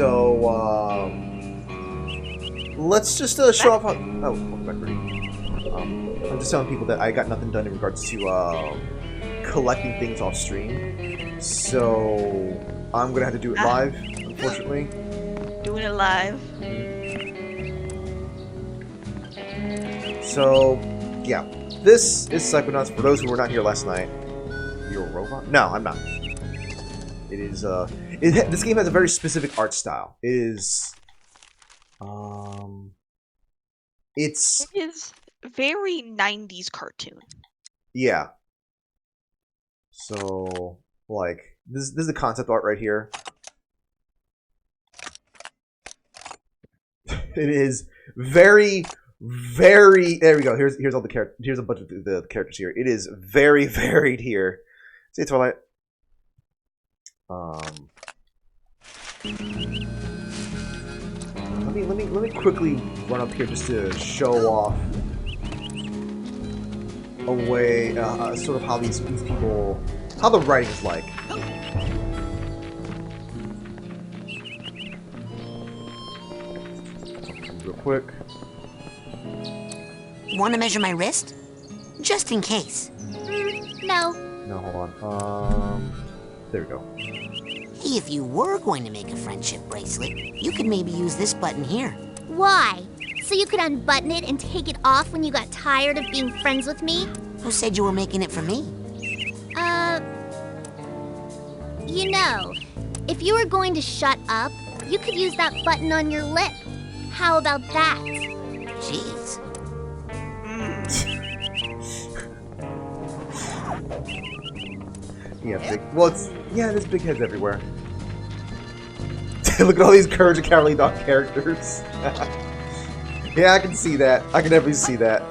So, let's just show off how... Oh, welcome back, Rudy. I'm just telling people that I got nothing done in regards to collecting things off stream. So, I'm going to have to do it live, unfortunately. Doing it live. So, yeah. This is Psychonauts. For those who were not here last night. You're a robot? No, I'm not. It is, this game has a very specific art style. It is, It is very 90s cartoon. Yeah. So, like, this is the concept art right here. It is very, very, there we go. Here's all the characters. Here's a bunch of the characters here. It is very varied here. See, Twilight. Let me quickly run up here just to show off a way, sort of how these people, how the writing is like. Real quick. Want to measure my wrist? Just in case. No. No, hold on. There we go. If you were going to make a friendship bracelet, you could maybe use this button here. Why? So you could unbutton it and take it off when you got tired of being friends with me? Who said you were making it for me? You know, if you were going to shut up, you could use that button on your lip. How about that? Jeez. Yeah, big. Well, there's big heads everywhere. Look at all these Courage and Cowardly Dog characters. Yeah, I can see that. I can definitely see that.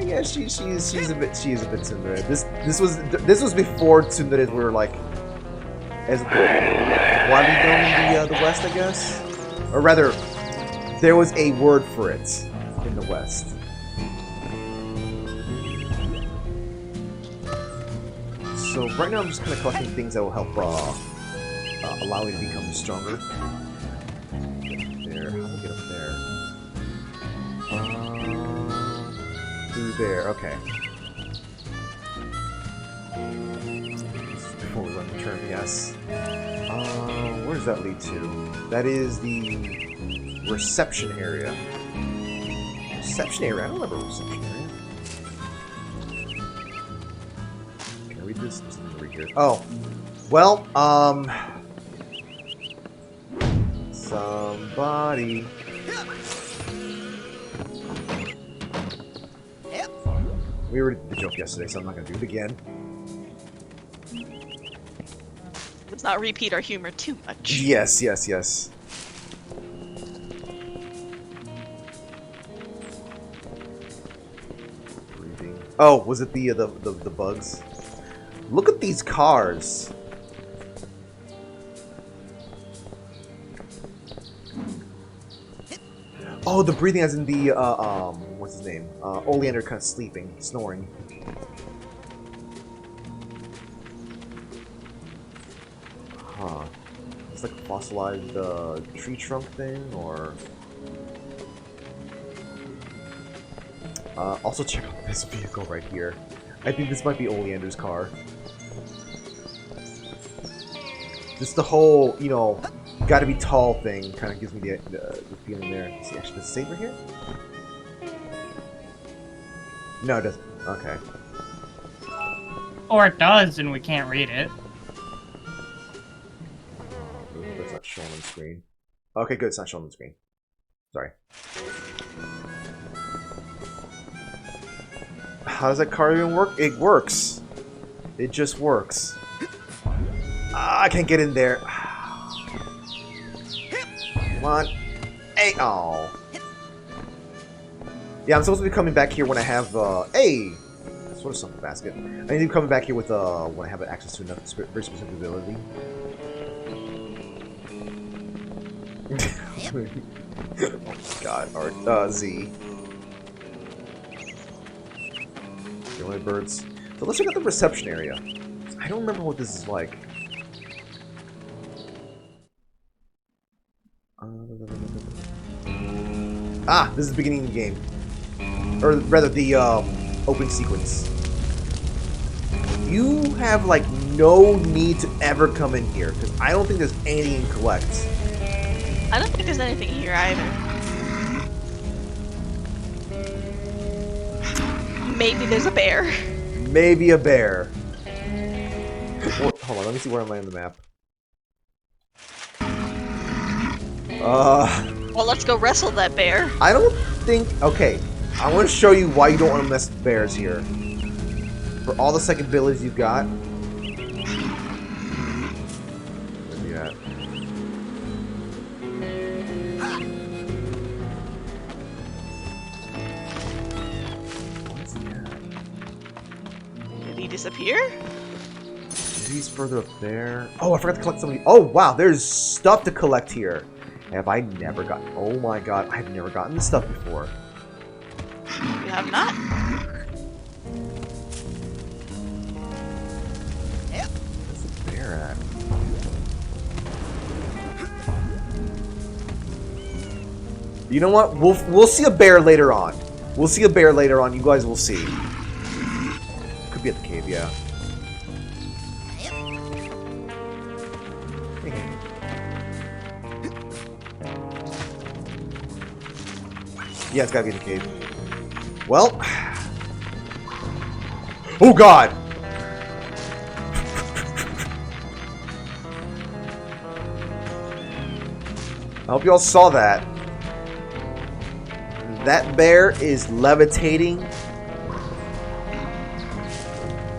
Yeah, she's a bit tsundere. This was before tsunderes were like as widely known in the West, I guess, or rather, there was a word for it in the West. So right now I'm just kind of collecting things that will help allow me to become stronger. There, how do I get up there? Through there, okay. This is before we run the turn, yes. Where does that lead to? That is the reception area. Reception area? I don't remember reception area. Read this? There's something to read here. Oh. Well, somebody. We already did the joke yesterday, so I'm not gonna do it again. Let's not repeat our humor too much. Yes. Breathing. Oh, was it the bugs? Look at these cars. Oh, the breathing as in the, what's his name? Oleander kind of sleeping, snoring. Huh. It's like a fossilized, tree trunk thing, or... also check out this vehicle right here. I think this might be Oleander's car. Just the whole, you know, gotta be tall thing kind of gives me the feeling there. Let's see, actually, does it save right here? No, it doesn't. Okay. Or it does, and we can't read it. That's not shown on the screen. Okay, good, it's not shown on the screen. Sorry. How does that car even work? It works. It just works. I can't get in there. Come on. Hey, oh. Yeah, I'm supposed to be coming back here when I have, hey! That's what a something basket. I need to be coming back here with, when I have access to enough very specific ability. Oh my god, Z. The only birds. So let's check out the reception area. I don't remember what this is like. This is the beginning of the game. Or rather, the opening sequence. You have, like, no need to ever come in here, because I don't think there's anything you can collect. I don't think there's anything here either. Maybe there's a bear. Maybe a bear. Oh, hold on, let me see where am I on the map. Well, let's go wrestle that bear. I don't think... Okay, I want to show you why you don't want to mess with bears here. For all the second abilities you've got. Where's he at? Where's he at? Did he disappear? Maybe he's further up there. Oh, I forgot to collect some of the... Oh, wow, there's stuff to collect here. Have I never gotten... Oh my god, I've never gotten this stuff before. You have not? Where's the bear at? You know what? We'll see a bear later on. We'll see a bear later on. You guys will see. Could be at the cave, yeah. Yeah, it's gotta be in the cave. Well. Oh god! I hope you all saw that. That bear is levitating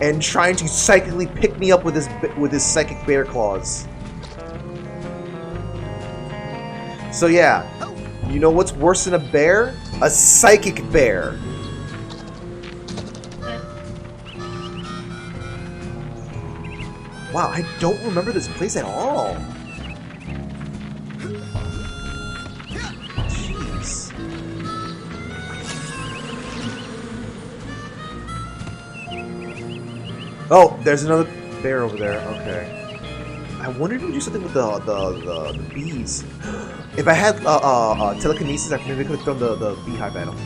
and trying to psychically pick me up with his psychic bear claws. So yeah, you know what's worse than a bear? A psychic bear. Wow, I don't remember this place at all. Jeez. Oh, there's another bear over there. Okay. I wonder if we do something with the bees. If I had telekinesis, I maybe could have thrown the beehive at him.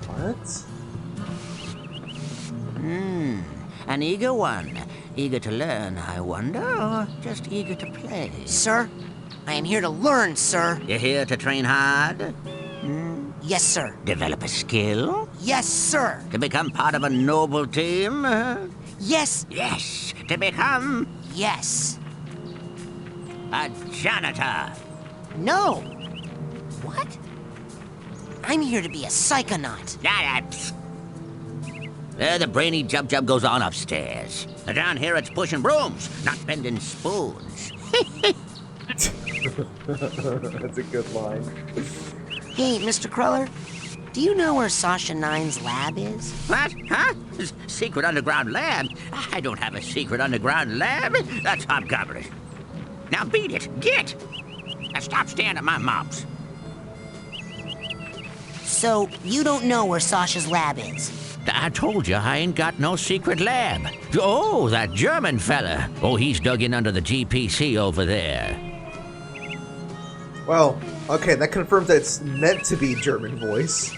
What? An eager one. Eager to learn, I wonder, or just eager to play? Sir, I am here to learn, sir. You're here to train hard? Yes, sir. Develop a skill? Yes, sir. To become part of a noble team? Yes. Yes. To become? Yes. A janitor? No. What? I'm here to be a psychonaut. The brainy jub goes on upstairs. Down here it's pushing brooms, not bending spoons. That's a good line. Hey, Mr. Cruller, do you know where Sasha Nine's lab is? What? Huh? Secret underground lab? I don't have a secret underground lab. That's hobgoblin. Now beat it. Get! Now stop staring at my mobs. So, you don't know where Sasha's lab is? I told you I ain't got no secret lab. Oh, that German fella. Oh, he's dug in under the GPC over there. Well, okay, that confirms that it's meant to be German voice.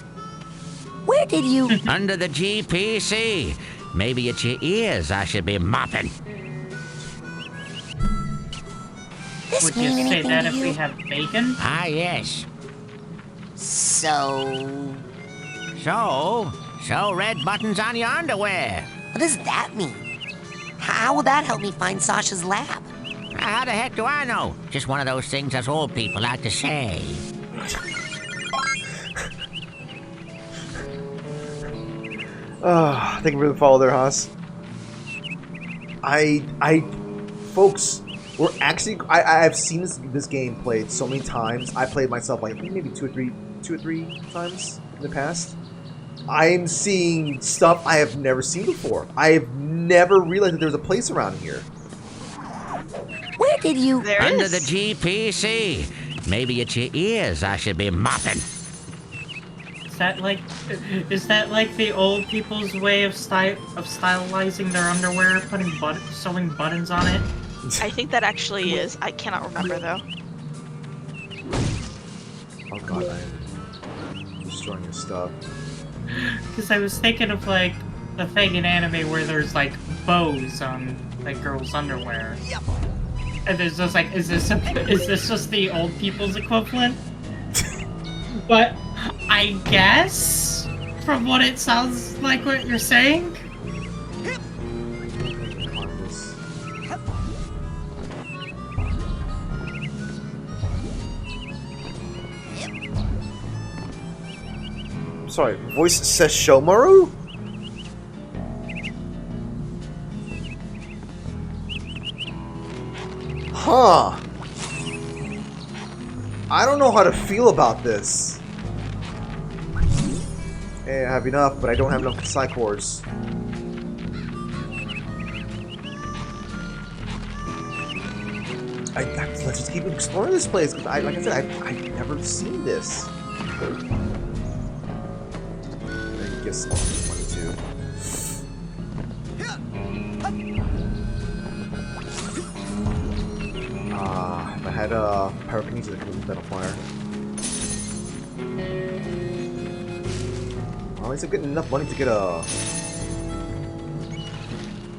Where did you... Under the GPC. Maybe it's your ears I should be mopping. This Would you mean say anything that to if you? we have bacon? Ah, yes. So red buttons on your underwear. What does that mean? How will that help me find Sasha's lab? How the heck do I know? Just one of those things us old people like to say. Thank you for the follow there, Haas. Folks, we're actually, I've seen this game played so many times. I played myself like maybe two or three times in the past. I'm seeing stuff I have never seen before. I have never realized that there's a place around here. Where did you... There Under is. the GPC. Maybe it's your ears I should be mopping. Is that like the old people's way of stylizing their underwear, sewing buttons on it? I think that actually is. I cannot remember though. Oh god, I am destroying his stuff. Because I was thinking of like the Fagin anime where there's like bows on like girls' underwear. And there's just like, is this just the old people's equivalent? But I guess from what it sounds like what you're saying. Sorry, voice says Shomaru? Huh. I don't know how to feel about this. Hey, I have enough, but I don't have enough psych cores. Let's just keep exploring this place, because like I said, I've never seen this. I guess money too. If I had pyrokinesis, I could have better fire. Well, at least I'm getting enough money to get a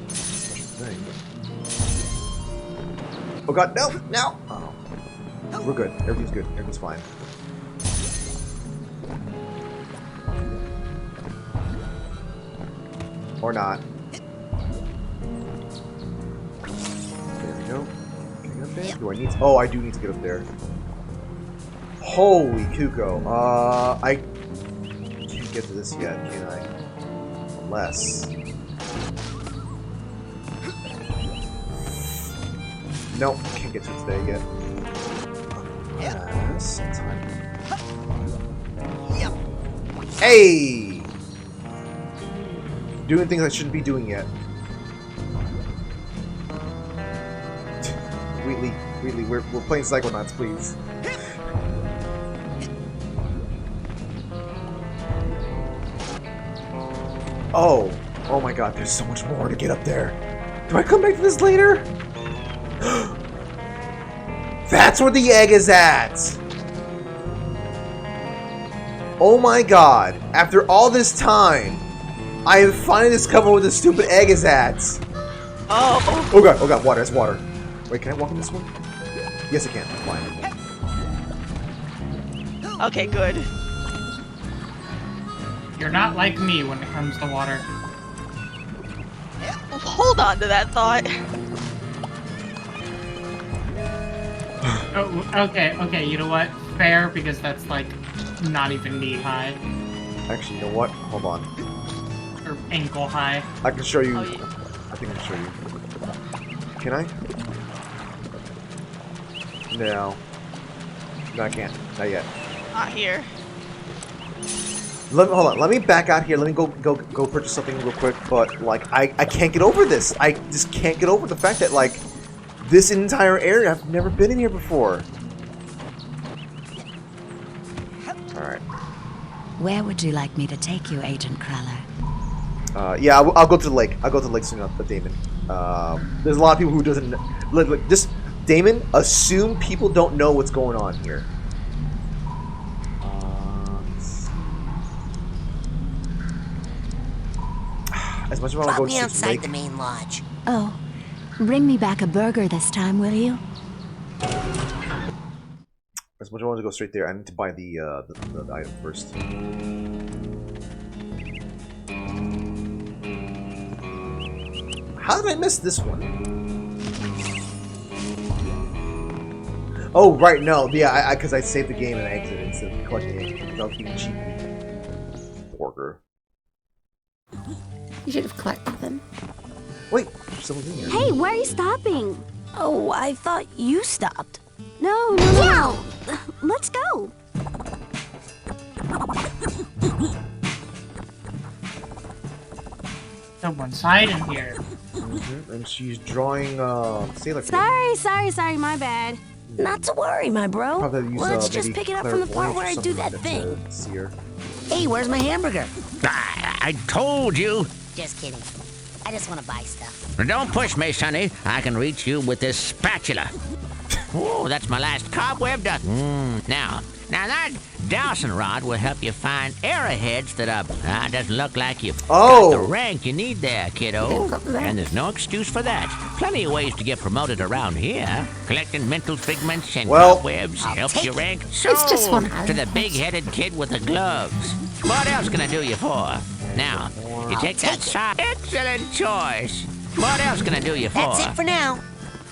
special thing. Oh god, no! No! Oh. We're good. Everything's good. Everything's fine. Or not. There we go. Can I get up there? Do I need to? Oh, I do need to get up there. Holy Kuko. I can't get to this yet, can I? Unless. Nope, can't get to it today yet. Yes, time. Hey! Doing things I shouldn't be doing yet. Wheatley, we're playing Psychonauts, please. Oh my god, there's so much more to get up there. Do I come back to this later? That's where the egg is at! Oh my god, after all this time, I have finally discovered where the stupid egg is at! Oh! Oh god, water, it's water. Wait, can I walk in this one? Yes I can, fine. Okay, good. You're not like me when it comes to water. Hold on to that thought. Oh, okay, you know what? Fair, because that's like not even knee high. Actually, you know what? Hold on. Or ankle high. I can show you. Oh, yeah. I think I can show you. Can I? No. No, I can't. Not yet. Not here. Hold on. Let me back out here. Let me go purchase something real quick. But like, I can't get over this. I just can't get over the fact that like this entire area, I've never been in here before. All right. Where would you like me to take you, Agent Crawler? Yeah, I'll go to the lake. I'll go to the lake soon enough, Damon. There's a lot of people who doesn't look. Just Damon, assume people don't know what's going on here. As much as I want to Drop go me to the outside lake, the main lodge. Oh, bring me back a burger this time, will you? as much as I want to go straight there, I need to buy the item first. How did I miss this one? Oh, right, no. Yeah, because I saved the game and I exited instead of collecting it because I was being cheap. Porker. You should have collected them. Wait, someone's in here. Hey, where are you stopping? Oh, I thought you stopped. No. Let's go. Someone's hiding here. And she's drawing sailor. Sorry, my bad. Not to worry, my bro. Probably use, Let's just maybe pick it up from the part clairvoyance where or I do something that like thing. to see her. Hey, where's my hamburger? I told you. Just kidding. I just want to buy stuff. Don't push me, Sonny. I can reach you with this spatula. Oh, that's my last cobweb done. Now that dowsing rod will help you find arrowheads that doesn't look like you've got the rank you need there, kiddo. And there's no excuse for that. Plenty of ways to get promoted around here. Collecting mental figments and cobwebs helps you rank. So, to the big-headed kid with the gloves. What else can I do you for? Now, you take that side. Excellent choice. What else can I do you for? That's it for now. All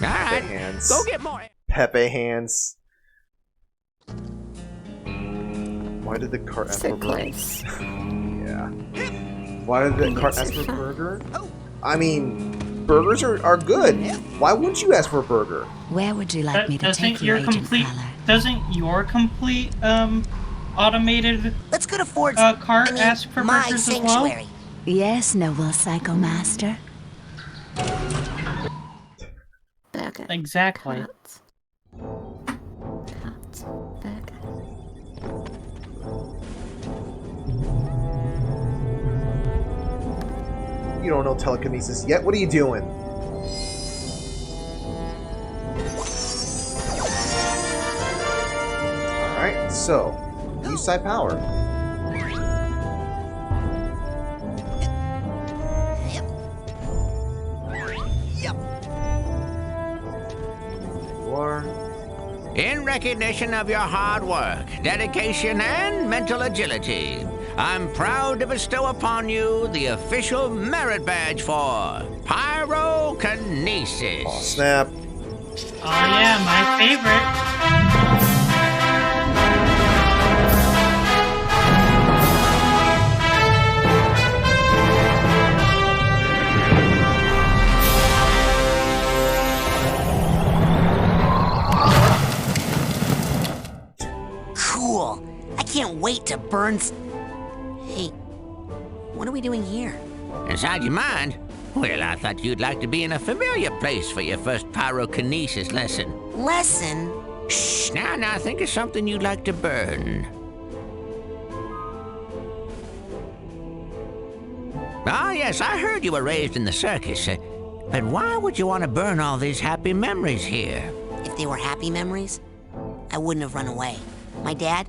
right, hands. go get more. Pepe hands. Why did the cart ask for burger? Yeah. Why did the cart ask for a burger? I mean, burgers are good. Why wouldn't you ask for a burger? Where would you like me to take you, Agent Crawler? Doesn't your complete automated Let's go to Ford's cart ask for my burgers as well? sanctuary. Yes, noble Psycho Master. Exactly. You don't know telekinesis yet? What are you doing? Alright, so, use psi power. In recognition of your hard work, dedication, and mental agility, I'm proud to bestow upon you the official merit badge for Pyrokinesis. Oh, snap. Oh yeah, my favorite. Cool. I can't wait to burn. Hey, what are we doing here? Inside your mind? Well, I thought you'd like to be in a familiar place for your first pyrokinesis lesson. Lesson? Shh, now think of something you'd like to burn. Ah, yes, I heard you were raised in the circus. But why would you want to burn all these happy memories here? If they were happy memories, I wouldn't have run away. My dad,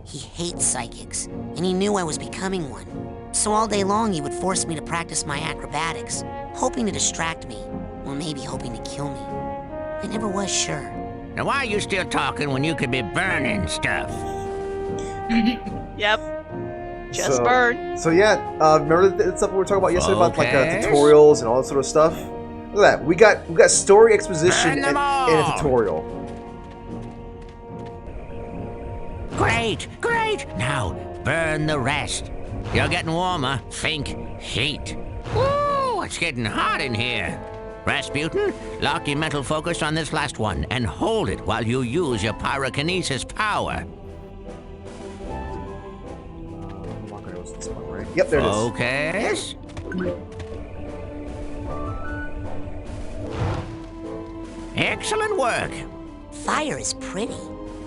he hates psychics, and he knew I was becoming one. So all day long, he would force me to practice my acrobatics, hoping to distract me, or maybe hoping to kill me. I never was sure. Now, why are you still talking when you could be burning stuff? Yep. Just burn. So yeah, remember the stuff we were talking about yesterday about like tutorials and all that sort of stuff? Look at that. We got story exposition and a tutorial. Great! Now, burn the rest. You're getting warmer. Think heat. Woo! It's getting hot in here. Rasputin, lock your mental focus on this last one and hold it while you use your pyrokinesis power. Yep, there it is. Focus. Excellent work. Fire is pretty.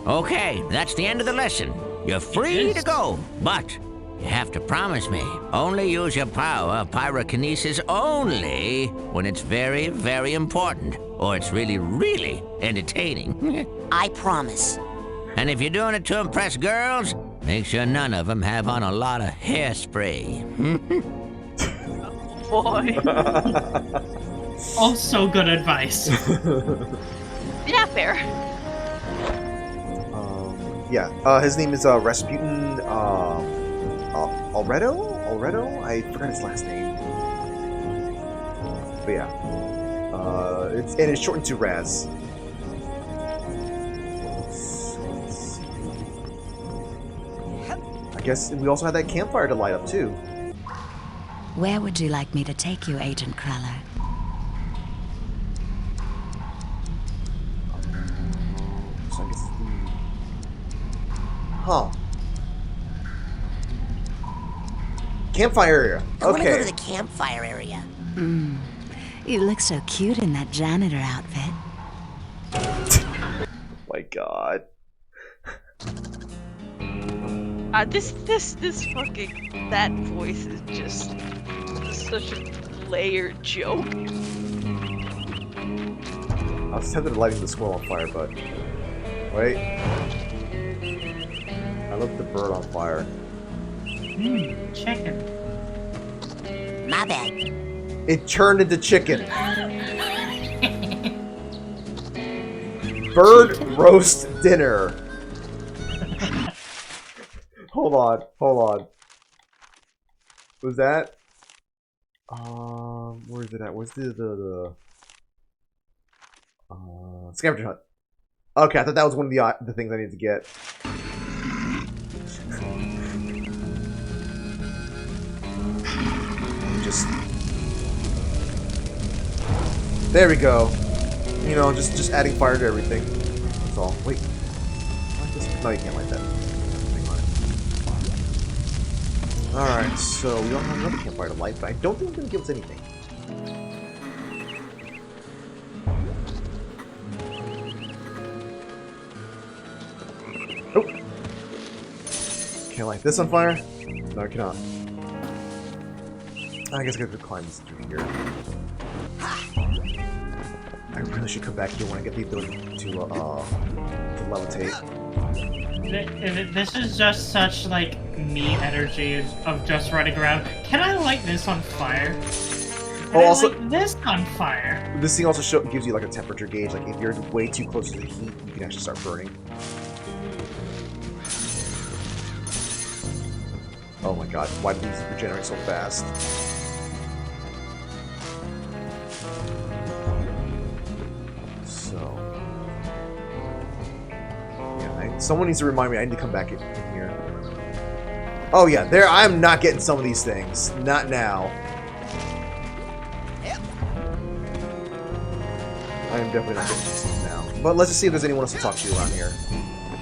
Okay, that's the end of the lesson. You're free to go, but you have to promise me, only use your power of pyrokinesis only when it's very, very important, or it's really, really entertaining. I promise. And if you're doing it to impress girls, make sure none of them have on a lot of hairspray. Boy. Also good advice. Yeah, fair. Yeah, his name is Rasputin Alredo? I forgot his last name. But yeah. It's shortened to Raz. I guess we also had that campfire to light up too. Where would you like me to take you, Agent Crawler? So I guess Huh. Campfire area. I want to go Okay. to the campfire area. You look so cute in that janitor outfit. Oh my god. This fucking that voice is just such a layered joke. I was tempted to lighting the squirrel on fire, but wait. I left the bird on fire. Chicken. My bad. It turned into chicken. Bird roast dinner. Hold on. Was that? Where is it at? Where's the scavenger hunt? Okay, I thought that was one of the things I needed to get. Just there we go. You know, just adding fire to everything. That's all. Wait. No, you can't light that. Alright, so we don't have another campfire to light, but I don't think it's going to give us anything. Oh! Can't light this on fire? No, I cannot. I guess I have to climb this through here. I really should come back here when I get the ability to levitate. This is just such, like, me energy of just running around. Can I light this on fire? Can also, I light this on fire? This thing also gives you, like, a temperature gauge. Like, if you're way too close to the heat, you can actually start burning. Oh my god, why do these regenerate so fast? Someone needs to remind me I need to come back in here. Oh yeah, there. I am not getting some of these things. Not now. I am definitely not getting these things now. But let's just see if there's anyone else to talk to around here.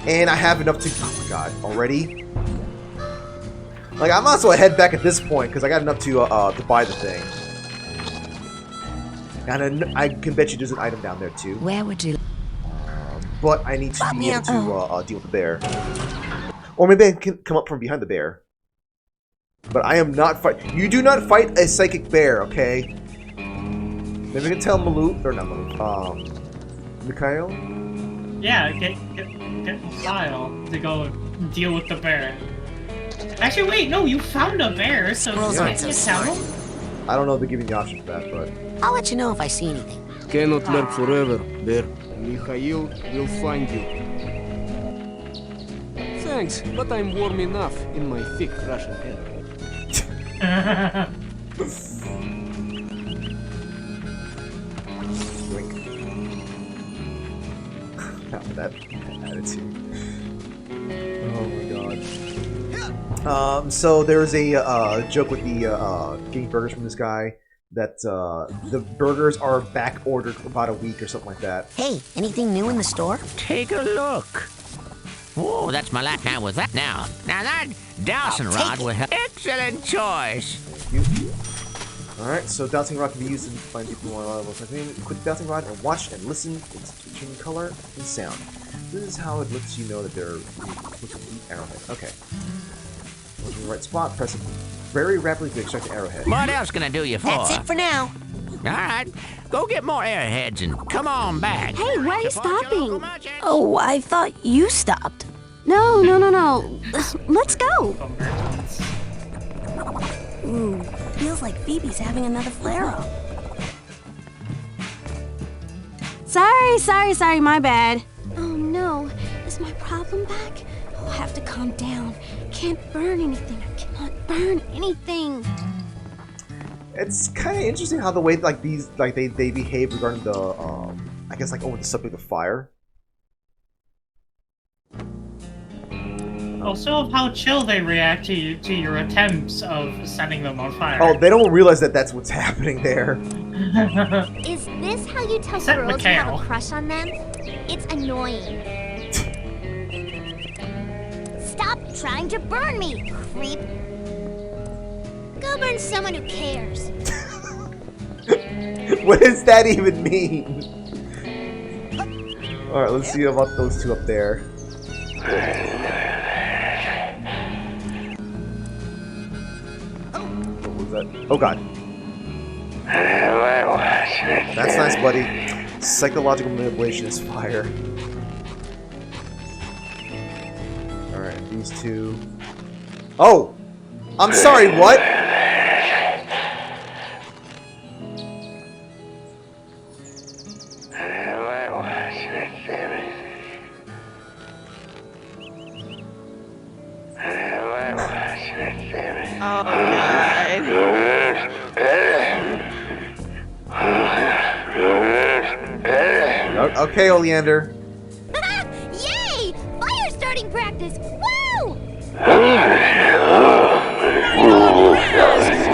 And I have enough to... Oh my god, already? Like, I might as well head back at this point, because I got enough to buy the thing. And I can bet you there's an item down there, too. Where would you... But I need to be able to deal with the bear. Or maybe I can come up from behind the bear. But I am not fight. You do not fight a psychic bear, okay? Maybe I can tell Malou, or not Malou, Mikhail? Yeah, get Kyle to go deal with the bear. Actually, wait, no, you found a bear, so can't you tell him? I don't know if they're giving the option for that, but... I'll let you know if I see anything. Cannot lurk forever, bear. Mikhail will find you. Thanks, but I'm warm enough in my thick Russian hair. Not with that attitude. Oh my god. So there's a joke with the getting burgers from this guy. That the burgers are back ordered for about a week or something like that. Hey, anything new in the store? Take a look. Oh, that's my last time with that now. Now that dowsing rod will help. Excellent choice. Thank you. Alright, so dowsing rod can be used to find people more reliable. So click dowsing rod and watch and listen. It's changing color and sound. This is how it lets you know that they're looking at the arrowhead. Okay. Once in the right spot, press it very rapidly to extract the arrowhead. What else can I do you for? That's it for now. Alright, go get more arrowheads and come on back. Hey, where are you Support your local stopping? merchants. Oh, I thought you stopped. No. Let's go. Ooh, feels like Phoebe's having another flare-up. Sorry, my bad. Oh no, is my problem back? Oh, I have to calm down. Can't burn anything. I cannot burn anything. It's kind of interesting how the way like these they behave regarding the I guess like over the subject of fire. Also, of how chill they react to your attempts of setting them on fire. Oh, they don't realize that that's what's happening there. Is this how you tell Except girls you have Mikhail. a crush on them? It's annoying. Stop trying to burn me, creep. Go burn someone who cares. What does that even mean? Alright, let's see about those two up there. Oh god. That's nice, buddy. Psychological manipulation is fire. Alright, these two. Oh! I'm sorry, what? Oh god. Okay, Oleander. Yay! Fire starting practice! Woo!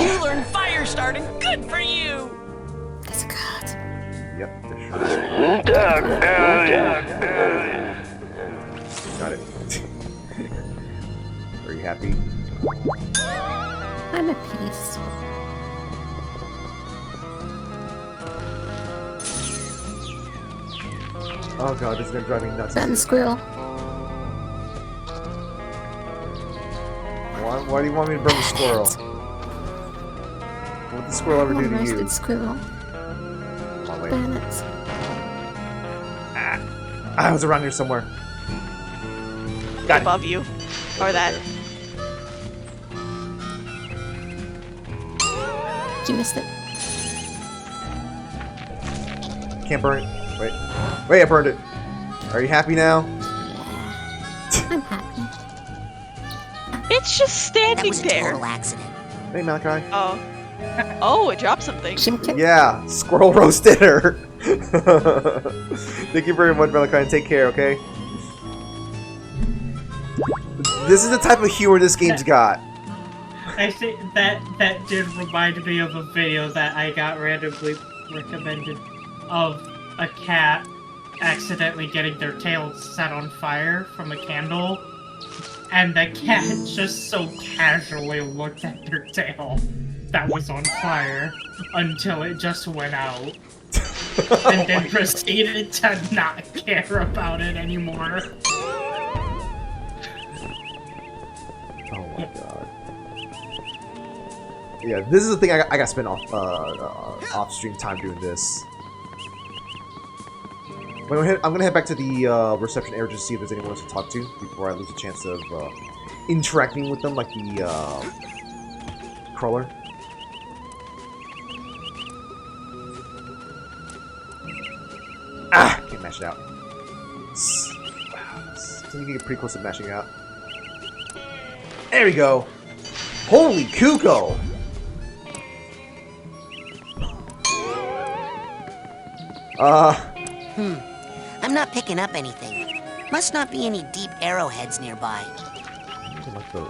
You learned fire starting. Good for you. That's good. Yep, for sure. Got it. Are you happy? I'm at peace. Oh god, this is gonna drive me nuts. Ben squirrel. Why do you want me to burn the squirrel? What did the squirrel ever do to you? Roasted squirrel. Oh, wait. Burn it. I was around here somewhere. Got it. Above you. Or that. You missed it. Can't burn it. Wait. Wait, I burned it. Are you happy now? I'm happy. It's just That standing was a there. total accident. Hey, Malachi. Oh. Oh, it dropped something. Chimkin. Yeah, squirrel roast dinner. Thank you very much, Malachi, and take care, okay? This is the type of humor this game's got. I think that did remind me of a video that I got randomly recommended of a cat accidentally getting their tail set on fire from a candle, and the cat just so casually looked at their tail that was on fire until it just went out, and then proceeded to not care about it anymore. Oh my god. Yeah, this is the thing I got spent off stream time doing this. I'm gonna head back to the reception area just to see if there's anyone else to talk to before I lose a chance of interacting with them like the crawler. Ah! Can't mash it out. I think you get pretty close to mashing out. There we go! Holy Kuko! I'm not picking up anything. Must not be any deep arrowheads nearby. Like the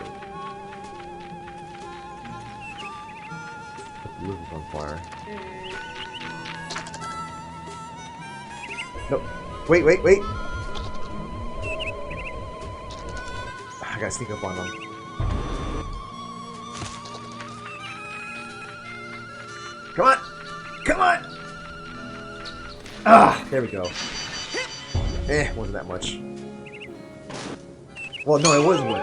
roof is on fire. No. Wait. I gotta sneak up on them. Come on! Ah, there we go. Wasn't that much. Well, no, it was much.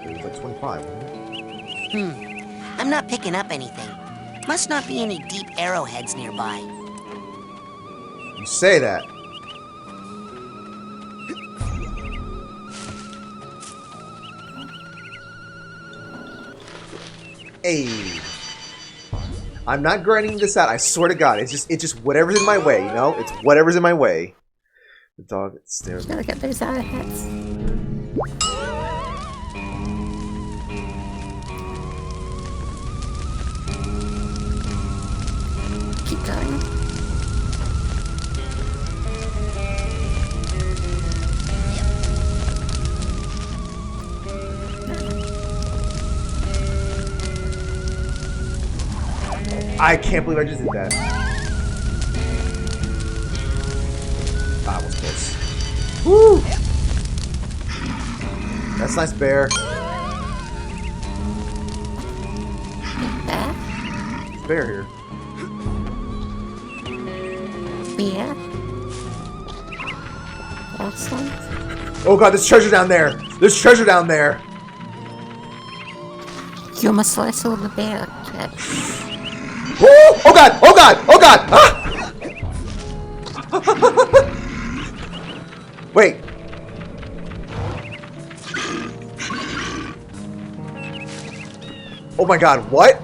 It was like 25, wasn't it? I'm not picking up anything. Must not be any deep arrowheads nearby. You say that. Hey. I'm not grinding this out. I swear to God, it's just whatever's in my way, you know? It's whatever's in my way. The dog stares. Gotta get those arrowheads. Keep going. I can't believe I just did that. Ah, that was close. Woo! That's nice, bear. Bear? There's a bear here. Bear? Last one? Oh god, there's treasure down there! There's treasure down there! You must wrestle the bear, kid. Oh god! Oh god! Oh god! Ah! Wait. Oh my god, what?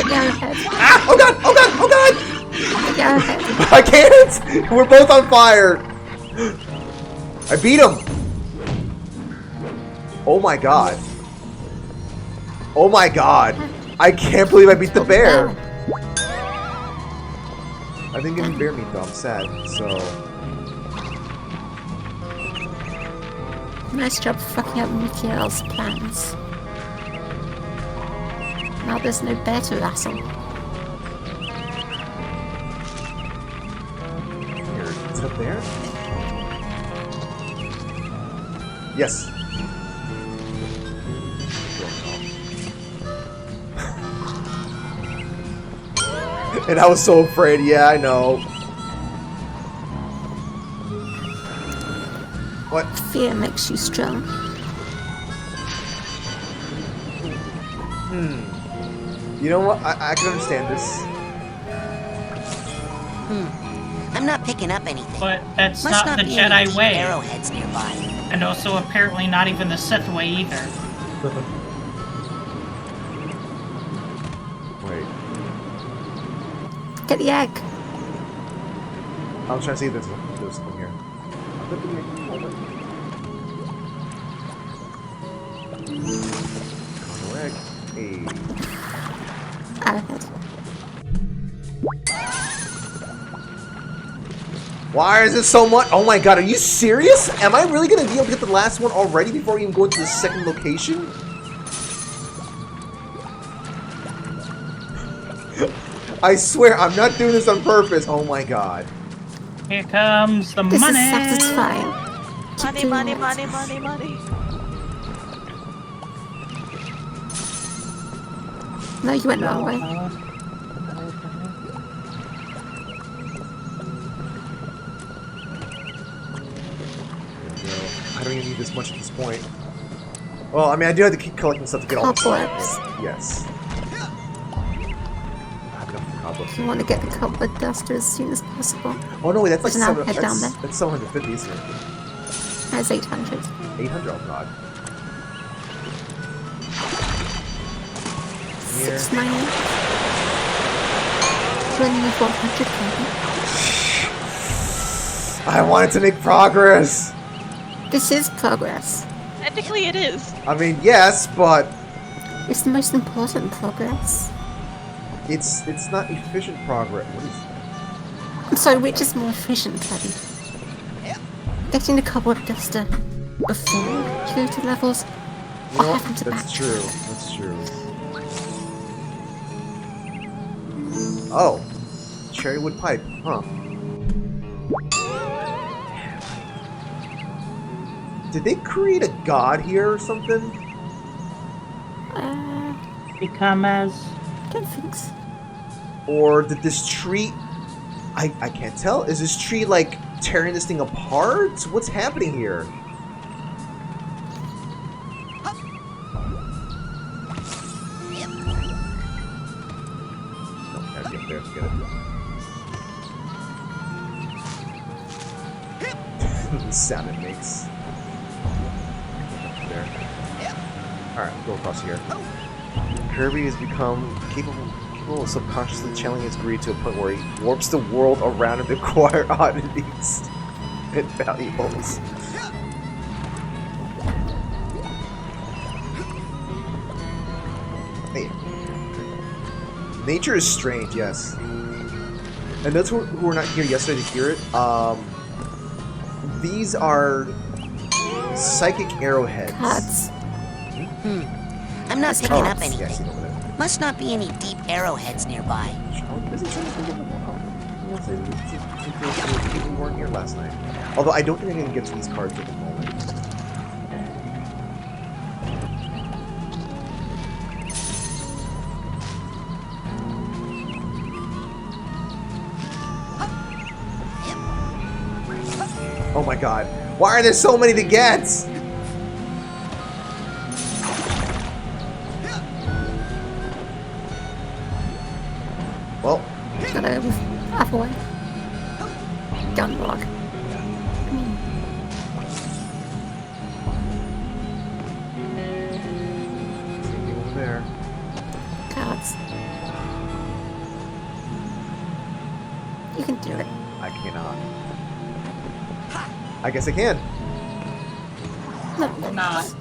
Ah! Oh god! Oh god! Oh god! I can't! We're both on fire! I beat him! Oh my god. Oh my god. I can't believe I beat the bear! I didn't get any bear meat though, I'm sad, so... Nice job fucking up Mikhail's plans. Now there's no bear to wrestle. Here, is it up there? Yes. And I was so afraid, yeah, I know. What? Fear makes you strong. You know what? I can understand this. I'm not picking up anything. But that's Must not the be any Jedi way. arrowheads nearby. And also apparently not even the Sith way either. Wait. Get the egg. I was trying to see if there's something here. Egg. Hey. Arrowhead. Why is it so much? Oh my god, are you serious? Am I really gonna be able to get the last one already before we even go into the second location? I swear, I'm not doing this on purpose. Oh my god. Here comes the This money. is satisfying. Money, money, money, money, money. No, you went the wrong way. I don't even need this much at this point. Well, I mean, I do have to keep collecting stuff to get all the Cobwebs. stuff. Yes. I have enough for cobwebs. You want to get the cobweb duster as soon as possible. Oh no, wait, that's like There's an arrowhead down there. that's 750, isn't it? That's 800. 800, oh god. Here. 698. When you 100 maybe. I wanted to make progress! This is progress. Technically, it is. I mean, yes, but It's the most important progress. it's not efficient progress. What is I'm sorry, which is more efficient, Teddy? Getting the cobweb duster before security levels, You or know what? having to That's back. true. That's true. Oh. Cherrywood pipe, huh. Did they create a god here or something? Become as... I don't think so. Or did this tree... I can't tell. Is this tree, like, tearing this thing apart? What's happening here? Oh, gotta get there. Get it. The sound it makes. There. Alright, go across here. Kirby has become capable of subconsciously channeling his greed to a point where he warps the world around him to acquire oddities and valuables. Hey. Nature is strange, yes. And those who were not here yesterday to hear it, these are psychic arrowheads. Cards. I'm not picking up Yeah, I anything. see it over there. Must not be any deep arrowheads nearby. People weren't here last night. Although I don't think I'm going to get to these cards at the moment. Oh my god. Why are there so many to get? Well, Gotta go other way. Gun block. over there. Cards. You can do it. I cannot. I guess I can. No, Not.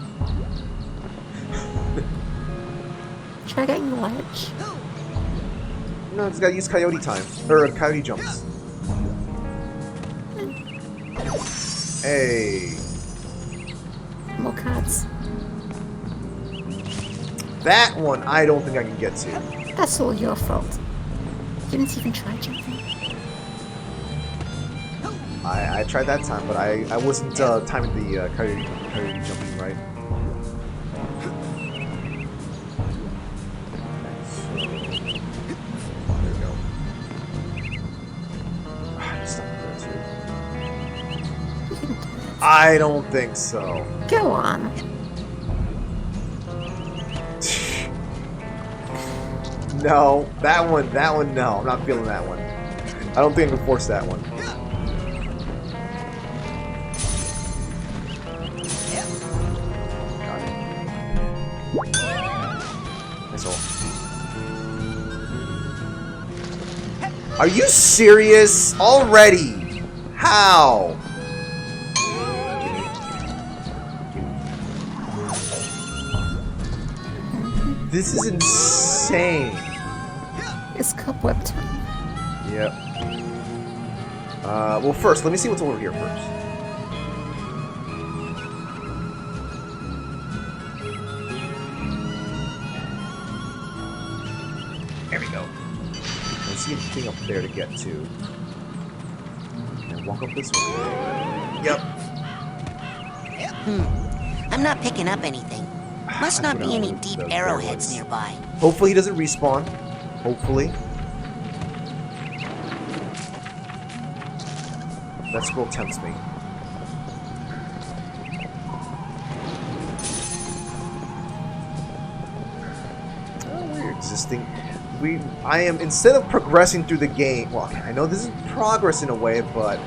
Try getting the ledge. No, just gotta use coyote time. Or coyote jumps. Hey. More cards. That one I don't think I can get to. That's all your fault. You didn't even try jumping. I tried that time, but I wasn't timing the coyote jumping right. There we go. Stop there too. I don't think so. Go on. No, that one, no. I'm not feeling that one. I don't think I can force that one. Are you serious? Already? How? This is insane. It's cobweb time. Yep. Well, first, let me see what's over here first. There we go. I see anything up there to get to. And walk up this way. Yep. I'm not picking up anything. Must not be any deep arrowheads nearby. Hopefully he doesn't respawn. Hopefully. That scroll tempts me. Oh, we're existing. I am, instead of progressing through the game, well, I know this is progress in a way, but...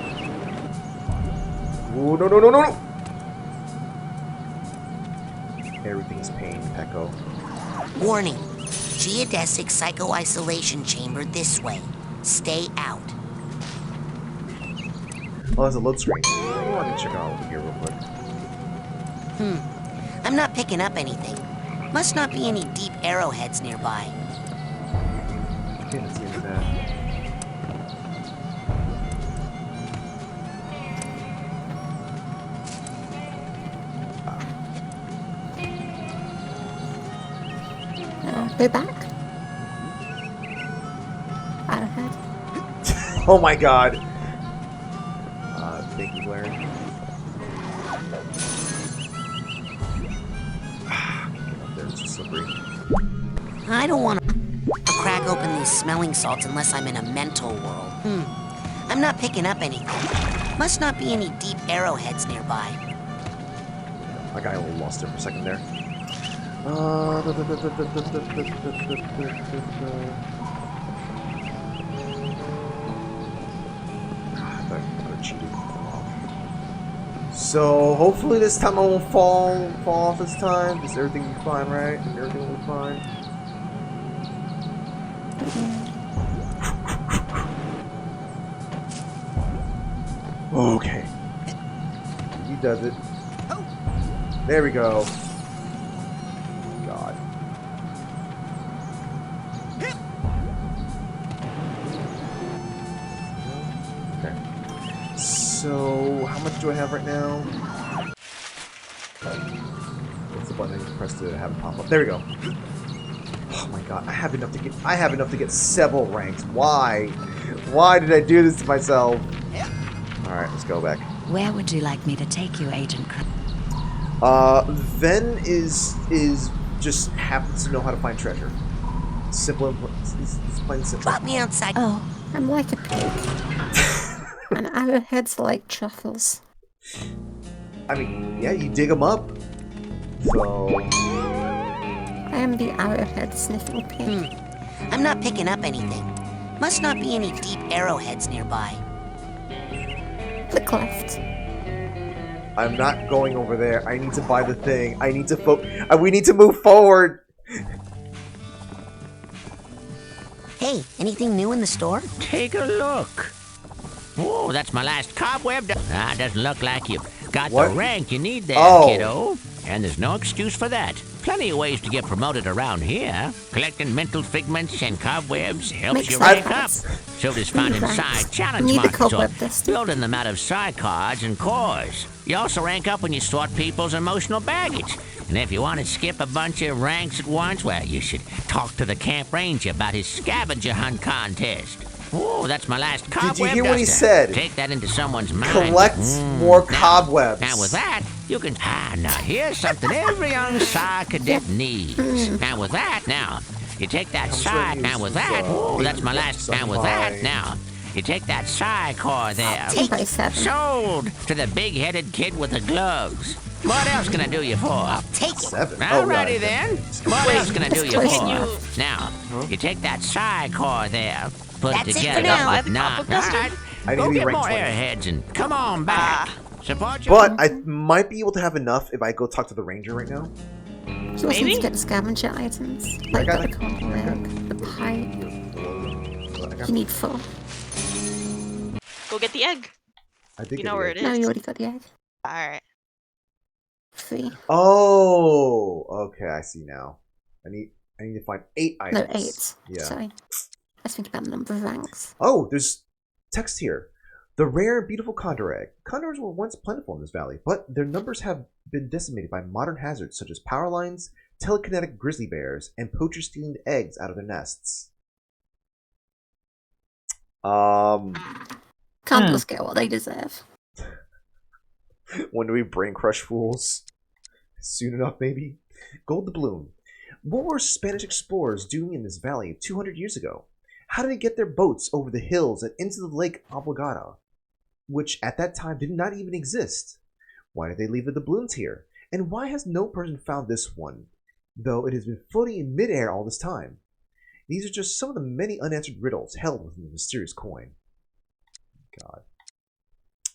Ooh, no, no, no, no, no! Everything is pain, Pecco. Warning. Geodesic psycho-isolation chamber this way. Stay out. Oh, there's a load screen. I want to check out over here real quick. I'm not picking up anything. Must not be any deep arrowheads nearby. Okay, let's get into that. Go back. Out ahead. Oh my god! Thank you, Blair. Get up there, it's just slippery. I don't want to crack open these smelling salts unless I'm in a mental world. I'm not picking up anything. Must not be any deep arrowheads nearby. I got a little lost there for a second there. So hopefully this time I won't fall off this time. Does everything be fine, right? Everything will be fine. Okay. He does it. There we go. God. Okay. So, how much do I have right now? What's the button I can press to have it pop up? There we go. Oh my god, I have enough to get several ranks. Why? Why did I do this to myself? Alright, let's go back. Where would you like me to take you, Agent Crumb? Ven is just happens to know how to find treasure. Simple, it's plain simple. Drop me outside. Oh, I'm like a pig. And arrowheads are like truffles. I mean, yeah, you dig them up. So... I am the arrowhead sniffing pig. I'm not picking up anything. Must not be any deep arrowheads nearby. Look left. I'm not going over there. I need to buy the thing. I need to we need to move forward. Hey, anything new in the store? Take a look. Oh, that's my last cobweb. Doesn't look like you've got What? the rank you need there, Oh. kiddo. And there's no excuse for that. Plenty of ways to get promoted around here. Collecting mental figments and cobwebs helps Makes you sense. rank up. So does finding Thanks. psi challenge Need the markers or cobweb duster. building them out of psi cards and cores. You also rank up when you sort people's emotional baggage. And if you want to skip a bunch of ranks at once, well, you should talk to the camp ranger about his scavenger hunt contest. Oh, that's my last cobweb Did you hear what he duster. said? Take that into someone's mind. Collect more Now- cobwebs. Now with that, you can... now here's something every young Psi cadet needs. Now with that, now, you take that Psi... Now with that... Oh, that's my last... Now with that, now, you take that Psi core there. Take 7. Sold to the big-headed kid with the gloves. What else can I do you for? Take it. 7. Alrighty then. What else can I do you close for? enough. Now, you take that Psi core there. Put That's it it for together. now. Buy the Nah, cobweb duster? alright. I need Go to be get ranked more 20. airheads and come on back. Support your... But I might be able to have enough if I go talk to the ranger right now. You also need Maybe? to get the scavenger items. I Like got the it. cobweb egg, the pipe. You need 4. Go get the egg. I think You know where it No, is. you already got the egg. Alright. 3. Oh, okay, I see now. I need to find 8 No, items. 8. Yeah. Sorry. Let's think about the number of ranks. Oh, there's text here. The rare and beautiful condor egg. Condors were once plentiful in this valley, but their numbers have been decimated by modern hazards such as power lines, telekinetic grizzly bears, and poachers stealing eggs out of their nests. Condors get what they deserve. When do we brain crush fools? Soon enough, maybe? Gold doubloon. What were Spanish explorers doing in this valley 200 years ago? How did they get their boats over the hills and into the Lake Obligada, which at that time did not even exist? Why did they leave the doubloons here? And why has no person found this one, though it has been floating in midair all this time? These are just some of the many unanswered riddles held within the mysterious coin. God.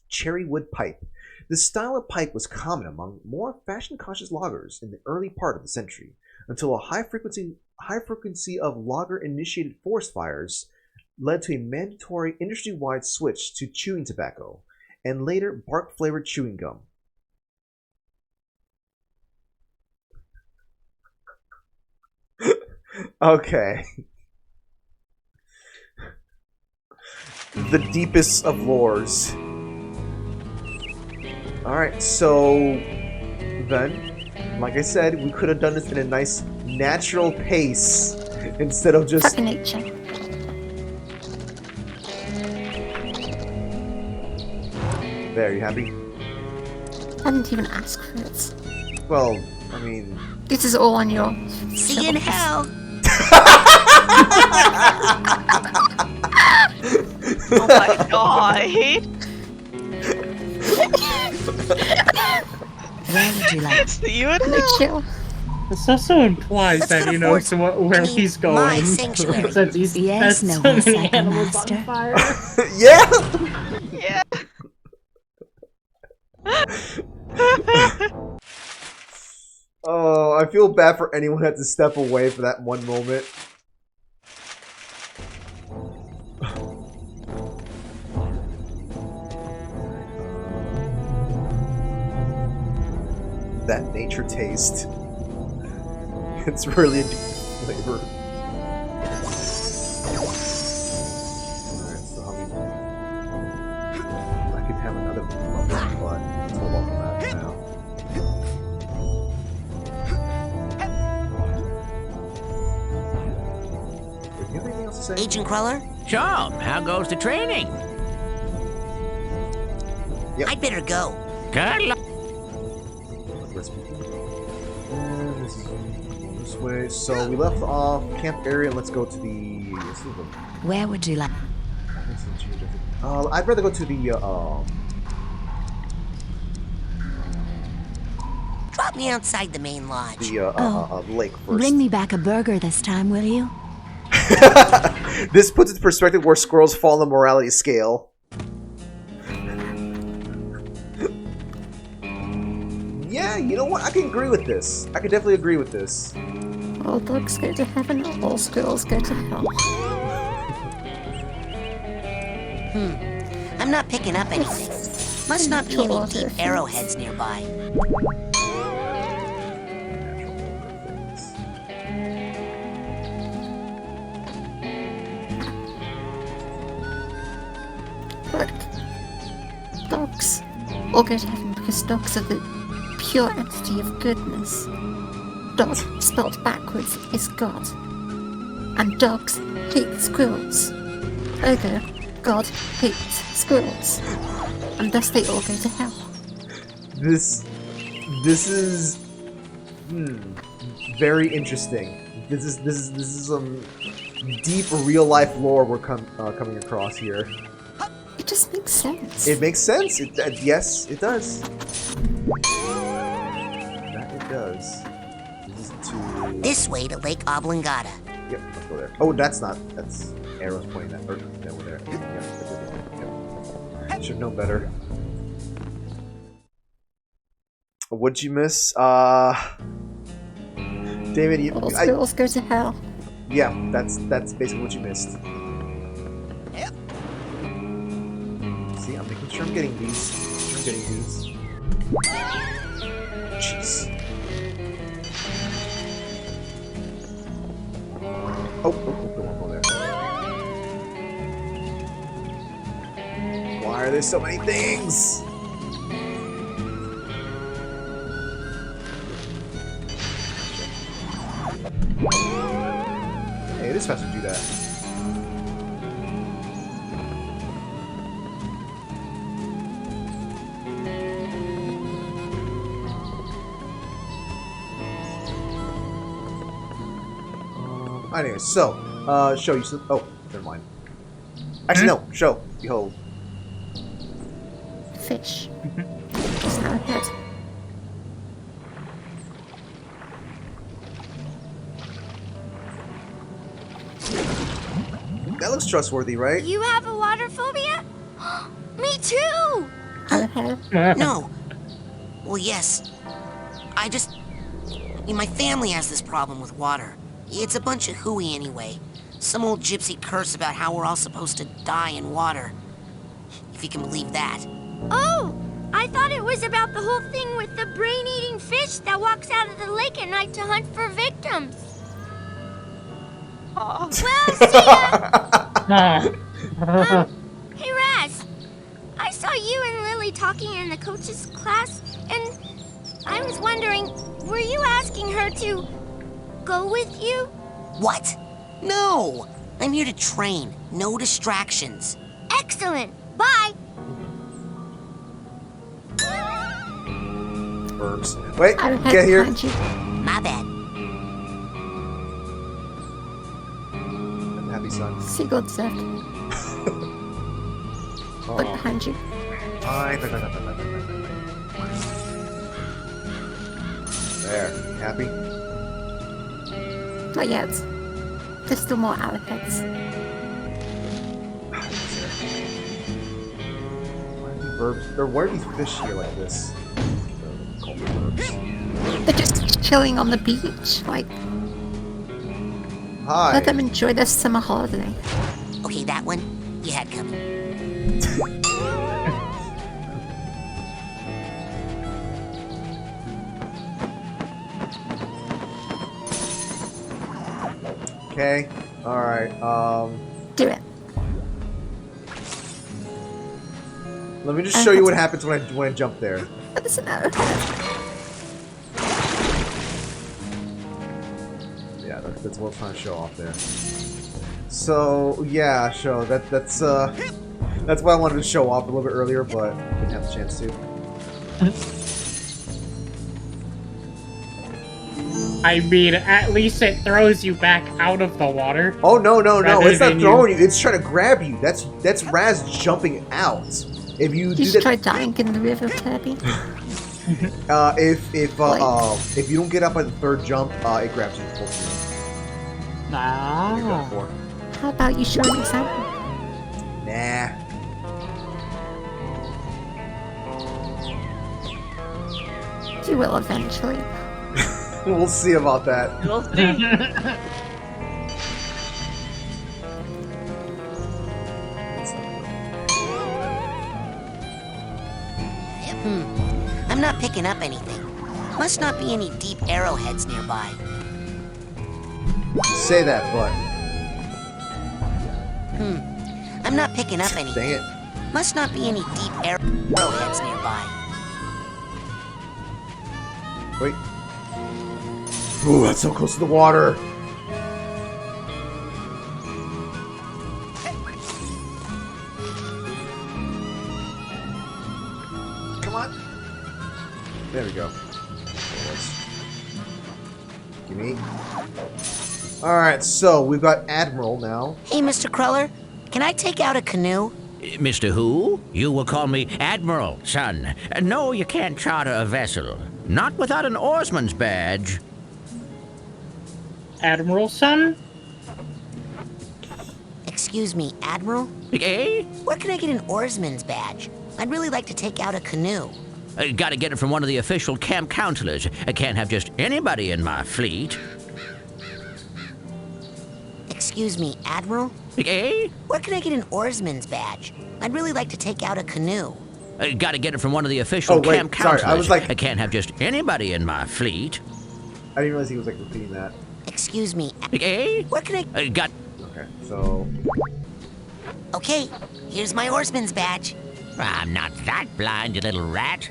Cherry wood pipe. This style of pipe was common among more fashion-conscious loggers in the early part of the century, until a high frequency of logger-initiated forest fires led to a mandatory industry-wide switch to chewing tobacco, and later bark-flavored chewing gum. Okay. The deepest of lores. Alright, so then, like I said, we could have done this in a nice natural pace instead of just... Fucking nature. There, you happy? I didn't even ask for it. Well, I mean... This is all on your... See you in hell. Oh my god. Where would you like? See you in The hell. kill. This also implies Let's that go he to knows Fort- where I mean, he's my going. sanctuary. Since he's Yes, set noble so many animals Psychomaster. on fire. Yeah! Yeah. Oh, I feel bad for anyone who had to step away for that one moment. That nature taste. It's really a deep flavor. Alright, so how we... I could have another bubble, but let's hold off on that for now. Do you have anything else to say? Agent Cruller, So, how goes the training? Yep. I'd better go. Good luck. Recipe. And this is this way. So we left off camp area. Let's go to the. Where would you like? I'd rather go to the Drop me outside the main lodge. The lake first. Bring me back a burger this time, will you? This puts into perspective where squirrels fall on the morality scale. Yeah, you know what? I can agree with this. I can definitely agree with this. All dogs go to heaven, all squirrels go to hell. I'm not picking up anything. Must not be any deep arrowheads nearby. Look. Dogs all go to heaven because dogs are the pure entity of goodness. Dog, spelled backwards, is God. And dogs hate squirrels. Ergo, God hates squirrels. And thus they all go to hell. This is very interesting. This is some deep real life lore we're coming across here. It just makes sense. It makes sense. Yes, it does. That it does. This is to... This way to Lake Oblongata. Yep, let's go there. Oh, that's arrows pointing that. Or, no, we're there. Yep. Should know better. What'd you miss? David, all squirrels go to hell. Yeah, that's basically what you missed. See, I'm making sure I'm getting these. Jeez. Oh, don't go there. Why are there so many things? Hey, it is fast to do that. Anyway, so, show you some. Oh, never mind. Actually, no, show. Behold. Fish. Just how it is. That looks trustworthy, right? You have a water phobia? Me too! No. Well, yes. My family has this problem with water. It's a bunch of hooey anyway. Some old gypsy curse about how we're all supposed to die in water. If you can believe that. Oh! I thought it was about the whole thing with the brain-eating fish that walks out of the lake at night to hunt for victims. Aw. Well, see ya! Hey, Raz. I saw you and Lily talking in the coach's class, and I was wondering, were you asking her to go with you? What? No! I'm here to train. No distractions. Excellent. Bye. Burps. Wait, get here. My bad. I'm happy, son. Seagull Zach. Look behind you. There. Happy? Not yet. There's still more arrowheads. Why are these fish here like this? They're just chilling on the beach. Like, hi. Let them enjoy their summer holiday. Okay, that one you had coming. Okay. Alright, Do it. let me just show you what happens when I jump there. There's an arrowhead. Yeah, that's what I'm trying to show off there. So yeah, that's why I wanted to show off a little bit earlier, but didn't have the chance to. I mean, at least it throws you back out of the water. Oh no! It's not throwing you. It's trying to grab you. That's Raz jumping out. If you do Just that, try dying in the river, Kirby. If you don't get up at the third jump, it grabs you full speed. Ah. How about you show an example? Nah. You will eventually. We'll see about that. We'll see. I'm not picking up anything. Must not be any deep arrowheads nearby. Say that, but I'm not picking up anything. dang it. Must not be any deep arrowheads nearby. Wait. Ooh, that's so close to the water. Come on. There we go. Gimme. Alright, so we've got Admiral now. Hey, Mr. Cruller, can I take out a canoe? Mr. Who? You will call me Admiral, son. No, you can't charter a vessel. Not without an oarsman's badge. Admiral son? Excuse me, Admiral? Eh? Where can I get an oarsman's badge? I'd really like to take out a canoe. Gotta get it from one of the official camp counselors. I can't have just anybody in my fleet. Excuse me, Admiral? Eh? Where can I get an oarsman's badge? I'd really like to take out a canoe. Gotta get it from one of the official camp counselors. Sorry, I was like... I can't have just anybody in my fleet. I didn't realize he was like repeating that. Excuse me. Eh? Where can I... Okay, so... Okay, here's my oarsman's badge. I'm not that blind, you little rat.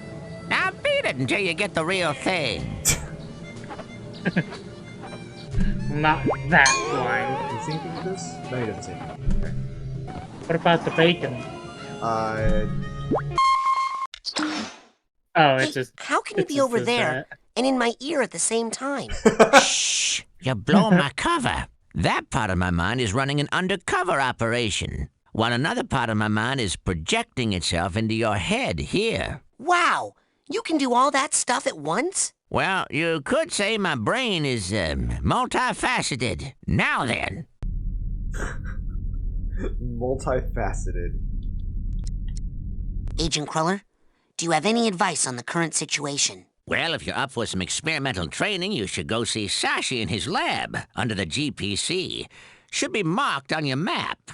Now beat it until you get the real thing. Not that blind. Can you see anything with this? No, he doesn't see anything. Okay. What about the bacon? Oh, it's just... How can you be over there and in my ear at the same time? Shh! You're blowing my cover. That part of my mind is running an undercover operation, while another part of my mind is projecting itself into your head here. Wow! You can do all that stuff at once? Well, you could say my brain is multifaceted. Now then. Multifaceted. Agent Cruller, do you have any advice on the current situation? Well, if you're up for some experimental training, you should go see Sashi in his lab under the GPC. Should be marked on your map.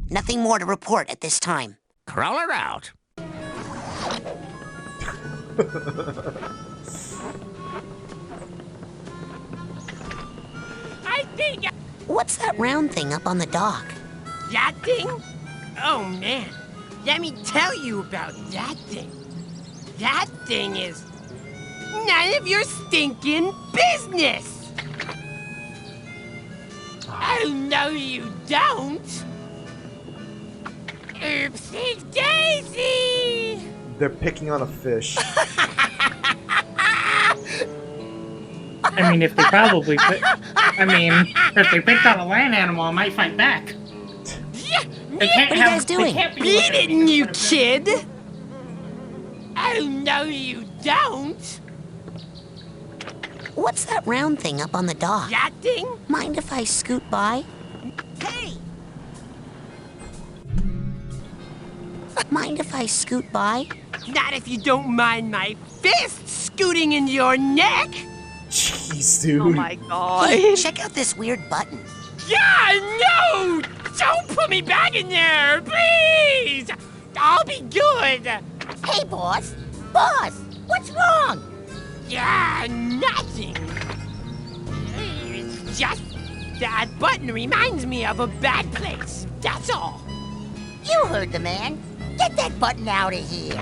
Nothing more to report at this time. Cruller out. I think... What's that round thing up on the dock? That thing? Oh, man. Let me tell you about that thing. That thing is none of your stinking business. Oh, no, you don't. Oopsie daisy. They're picking on a fish. I mean, if they probably if they picked on a land animal, I might fight back. They can't What are you guys doing? Beat it, you kid. Oh, no, you don't. What's that round thing up on the dock? That thing? Mind if I scoot by? Hey. Mind if I scoot by? Not if you don't mind my fist scooting into your neck. Jeez, dude. Oh my god. Hey, check out this weird button. Yeah, no! Don't put me back in there, please! I'll be good. Hey, boss. Boss, what's wrong? Yeah, nothing. It's just that button reminds me of a bad place. That's all. You heard the man. Get that button out of here.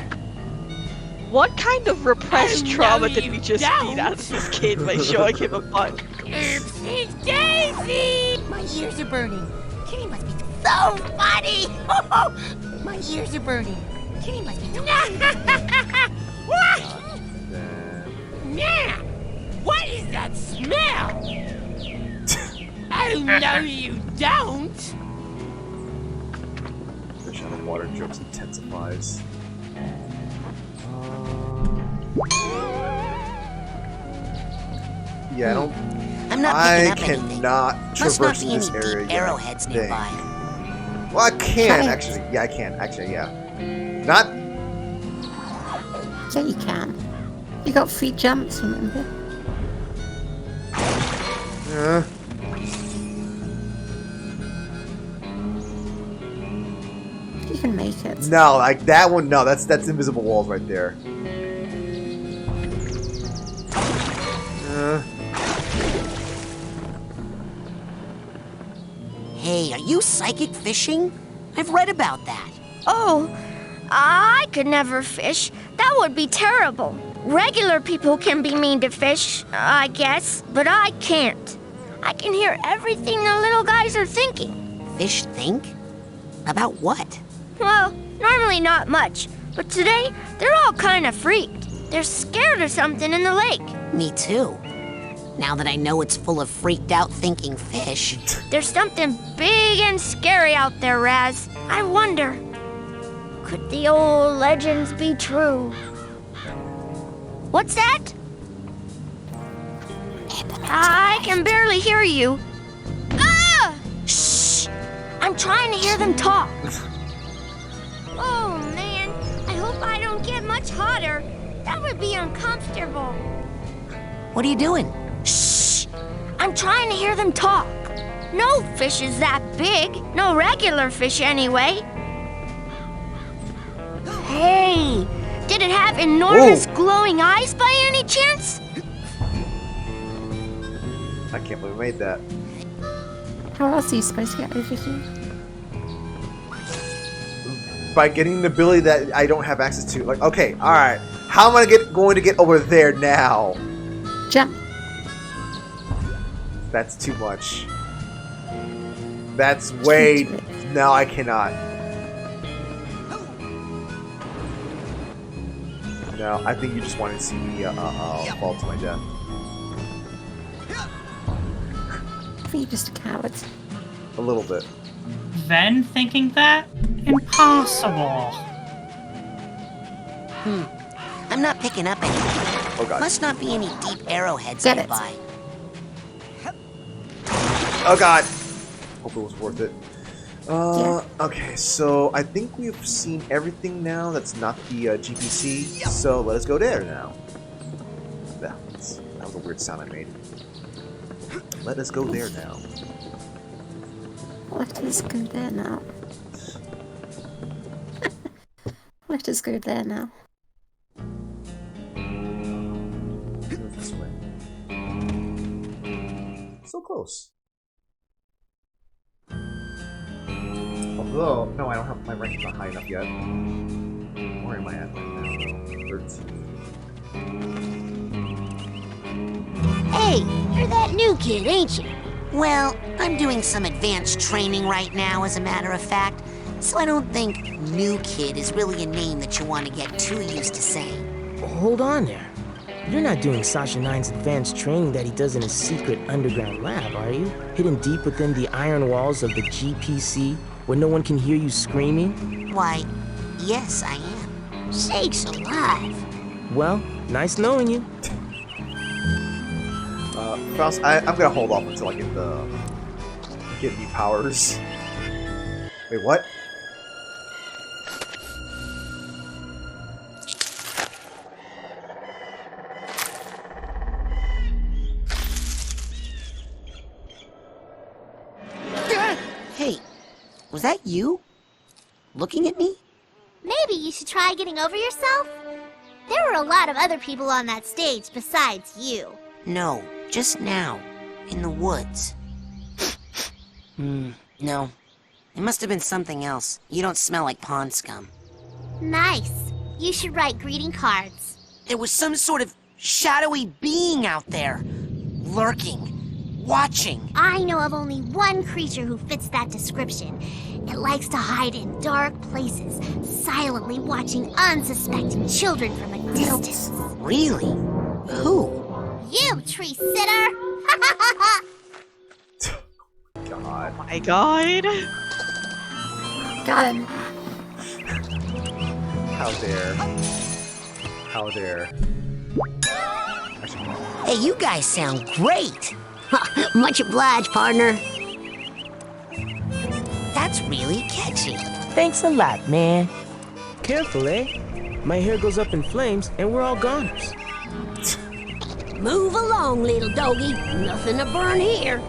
What kind of repressed Oh, no, trauma did you we just don't. beat out of this kid by showing him a button? Oopsie daisy! My ears are burning. Kitty must be so funny. My ears are burning. Kitty must be What? Man, what is that smell? Oh, no, you don't. Fish out of water jokes intensifies. Yeah, I don't. I'm not I picking up anything. cannot Must not traverse be this any area deep yet. arrowheads Dang. nearby. Well, I can Try it. actually. Yeah, I can actually. Yeah. Not. Yeah, you can. You got free jumps, remember? You can make it. No, like that one. No, that's invisible walls right there. Hey, are you psychic fishing? I've read about that. Oh, I could never fish. That would be terrible. Regular people can be mean to fish, I guess, but I can't. I can hear everything the little guys are thinking. Fish think? About what? Well, normally not much, but today they're all kind of freaked. They're scared of something in the lake. Me too. Now that I know it's full of freaked out thinking fish. There's something big and scary out there, Raz. I wonder, could the old legends be true? What's that? I can barely hear you. Ah! Shh! I'm trying to hear them talk. Oh, man. I hope I don't get much hotter. That would be uncomfortable. What are you doing? Shh! I'm trying to hear them talk. No fish is that big. No regular fish, anyway. Hey! Did it have enormous glowing eyes by any chance? I can't believe we made that. How else are you supposed to get over here? By getting the ability that I don't have access to. Like, okay, all right. How am I going to get over there now? Jump. That's too much. That's way. No, I cannot. No, I think you just wanted to see me fall to my death. I think you're just a coward. A little bit. Then thinking that? Impossible. I'm not picking up anything. Oh god. Must not be any deep arrowheads Get it. nearby. Oh god. Hope it was worth it. Okay, so I think we've seen everything now that's not the GPC, so let us go there now. That was a weird sound I made. Let us go there now. Let us go there now. Let us go there now. Move this way. So close. Although, no, I don't have my rank not high enough yet. Where am I at right now, though? 13. Hey, you're that new kid, ain't you? Well, I'm doing some advanced training right now, as a matter of fact, so I don't think new kid is really a name that you want to get too used to saying. Hold on there. You're not doing Sasha 9's advanced training that he does in his secret underground lab, are you? Hidden deep within the iron walls of the GPC, where no one can hear you screaming? Why, yes, I am. Sakes alive. Well, nice knowing you. Faust, I'm gonna hold off until I get the powers. Wait, what? Hey, was that you? Looking at me? Maybe you should try getting over yourself? There were a lot of other people on that stage besides you. No, just now, in the woods. No. It must have been something else. You don't smell like pond scum. Nice. You should write greeting cards. There was some sort of shadowy being out there. Lurking. Watching. I know of only one creature who fits that description. It likes to hide in dark places, silently watching unsuspecting children from a distance. Really? Who? You, tree sitter! God. Oh my god. Got him. How dare. How dare. Hey, you guys sound great. Much obliged, partner. That's really catchy. Thanks a lot, man. Careful, eh? My hair goes up in flames and we're all goners. Move along, little doggy. Nothing to burn here.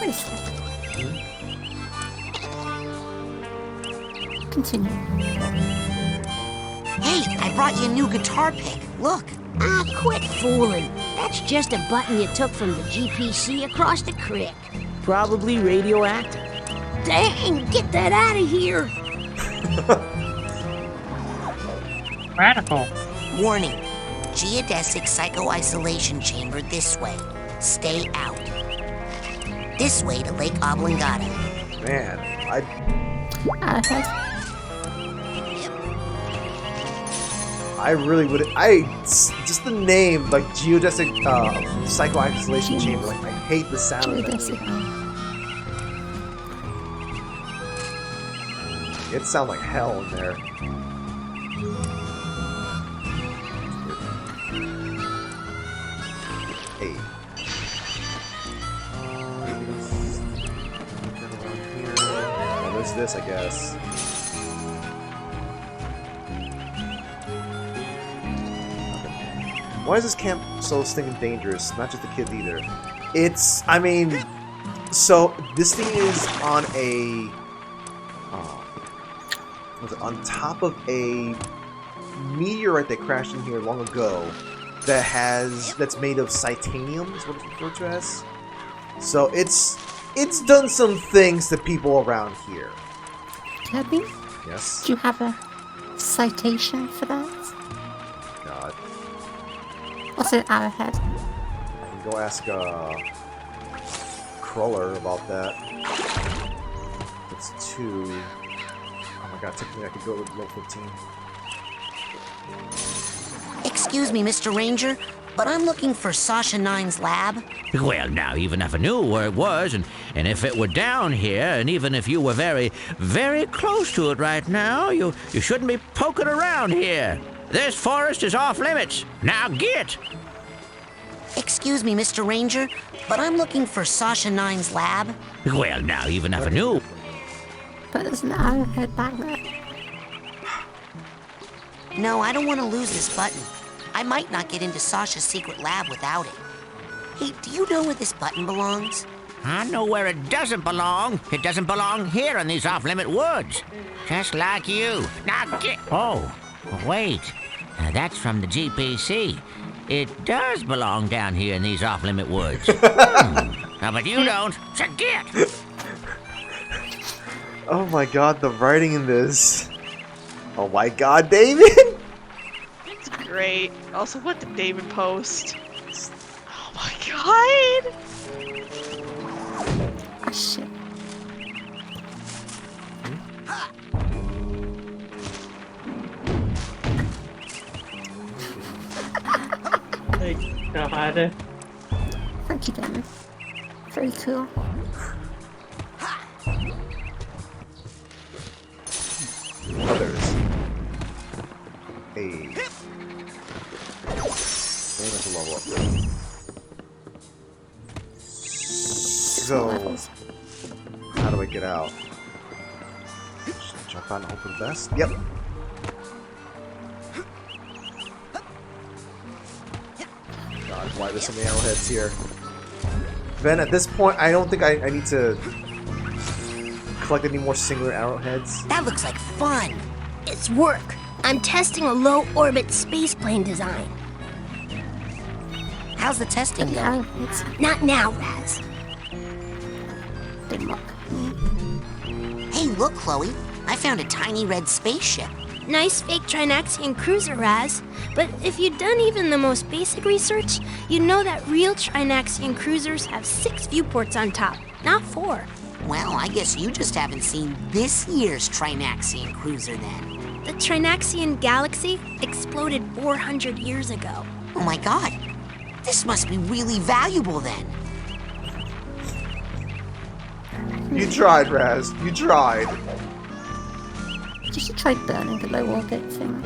Wait a second. Continue. Hey, I brought you a new guitar pick. Look. Ah, quit fooling. That's just a button you took from the GPC across the creek. Probably radioactive. Dang, get that out of here. Radical. Warning. Geodesic psycho-isolation chamber this way. Stay out. This way to Lake Oblongata. Man, I really would. Just the name, like geodesic psycho-isolation chamber. Like I hate the sound of that. It sounds like hell in there. Hey. Oh, there's this, I guess. Why is this camp so stinking dangerous? Not just the kids either. I mean, so this thing is on a, on top of a meteorite that crashed in here long ago. That's made of titanium, is what it's referred to as. So it's done some things to people around here. Kirby? Yes. Do you have a citation for that? God. Also, Arrowhead. I can go ask Cruller about that. That's 2. Oh my god, technically I could go with level 15. Excuse me, Mr. Ranger, but I'm looking for Sasha Nine's lab. Well, now, even if I knew where it was, and if it were down here, and even if you were very, very close to it right now, you shouldn't be poking around here. This forest is off limits. Now get! Excuse me, Mr. Ranger, but I'm looking for Sasha Nine's lab. Well, now, even if I knew... But there's an Arrowhead back there. No, I don't want to lose this button. I might not get into Sasha's secret lab without it. Hey, do you know where this button belongs? I know where it doesn't belong. It doesn't belong here in these off-limit woods. Just like you. Now get... Oh, wait. Now, that's from the GPC. It does belong down here in these off-limit woods. Now, but you don't. So get! Oh my god, the writing in this. Oh my god, David! It's great. Also, what did David post? Oh my god! Oh shit. Thank God. Thank you, David. Very cool. Others. Hey. That's a level up. So, how do I get out? Just jump out and hope for the best? Yep. God, why there's so many arrowheads here? Ben, at this point, I don't think I need to collect any more singular arrowheads. That looks like fun. It's work. I'm testing a low-orbit spaceplane design. How's the testing going? Not now, Raz. Didn't look. Hey, look, Chloe. I found a tiny red spaceship. Nice fake Trinaxian cruiser, Raz. But if you'd done even the most basic research, you'd know that real Trinaxian cruisers have 6 viewports on top, not 4. Well, I guess you just haven't seen this year's Trinaxian cruiser then. The Trinaxian galaxy exploded 400 years ago. Oh my god. This must be really valuable then. You tried, Raz. You tried. You should try burning the low orbit thing.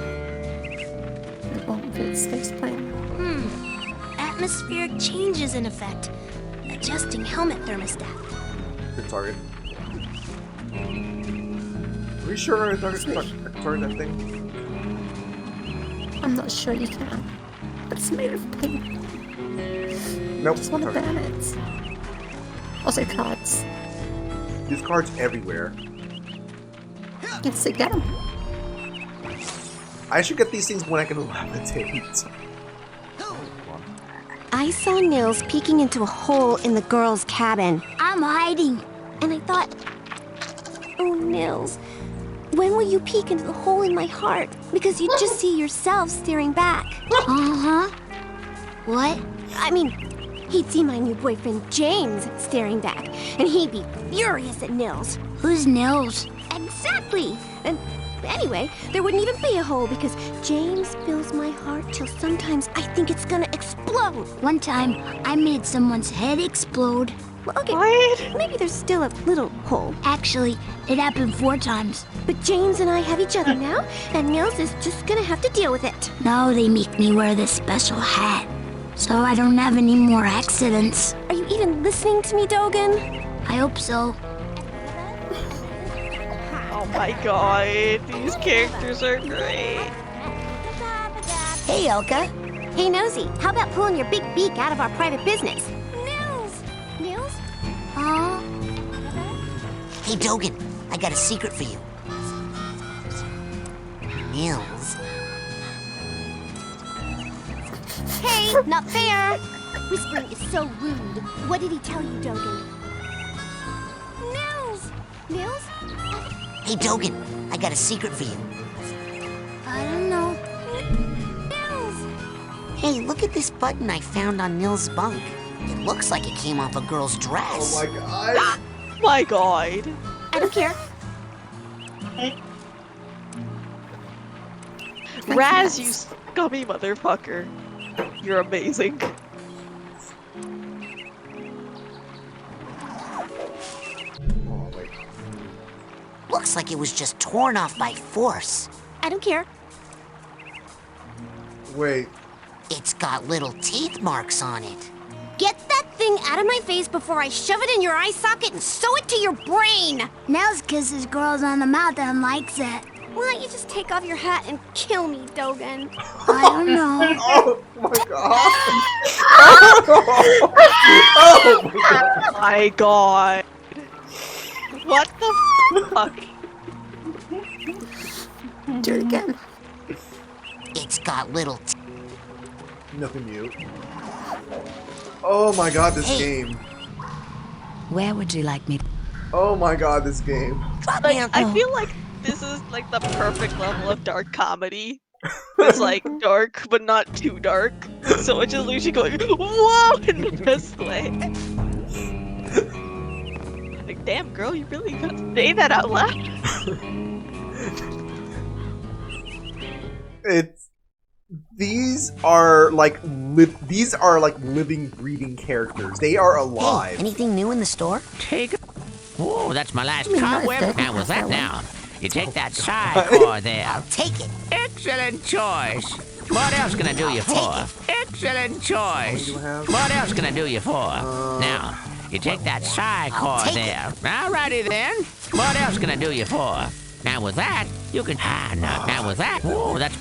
on with space plane. Atmospheric changes in effect. Adjusting helmet thermostat. Good target. Are you sure I target that thing? I'm not sure you can. But it's made of paint. Nope. Just want to ban it. Also cards. There's cards everywhere. Yes, again. I should get these things when I can levitate. I saw Nils peeking into a hole in the girls' cabin. I'm hiding. And I thought, oh, Nils, when will you peek into the hole in my heart? Because you just see yourself staring back. Uh-huh. What? I mean, he'd see my new boyfriend James staring back, and he'd be furious at Nils. Who's Nils? Exactly. And anyway, there wouldn't even be a hole because James fills my heart till sometimes I think it's gonna explode. One time, I made someone's head explode. Well, okay, What? maybe there's still a little hole. Actually, it happened 4 times. But James and I have each other now, and Nils is just gonna have to deal with it. Now they make me wear this special hat, so I don't have any more accidents. Are you even listening to me, Dogen? I hope so. Oh my god, these characters are great. Hey, Elka. Hey, Nosy, how about pulling your big beak out of our private business? Nils! Nils? Huh? Hey, Dogen, I got a secret for you. Nils. Hey, not fair! Whispering is so rude. What did he tell you, Dogen? Nils! Nils? Hey, Dogen, I got a secret for you. I don't know. Nils! Hey, look at this button I found on Nils' bunk. It looks like it came off a girl's dress. Oh my god. My god. I don't care. Raz, you scummy motherfucker. You're amazing. Oh, wait. Looks like it was just torn off by force. I don't care. Wait. It's got little teeth marks on it. Get that thing out of my face before I shove it in your eye socket and sew it to your brain! Nels kisses girls on the mouth and likes it. Why don't you just take off your hat and kill me, Dogen? I don't know. Oh my god. Oh My god. What the fuck? Do it again. It's got little Nothing new. Oh my god, this Hey. game. Where would you like me? Oh my god, this game. Like, I feel like this is like the perfect level of dark comedy. It's like dark, but not too dark. So it's just Lucy going, whoa, in the best way. Like, damn, girl, you really got to say that out loud. It's these are like living, breathing characters. They are Hey, alive. anything new in the store? Take it. Oh, that's my last I mean, cobweb. nice, Now with that nice, now, you take that side core there. I'll take it. Excellent choice. What else can I do you for? Excellent choice. do I have? What else can I do you for? Now, you take that side core take there. Alrighty then. What else can I do you for? Now with that, you can now with that. Oh, that's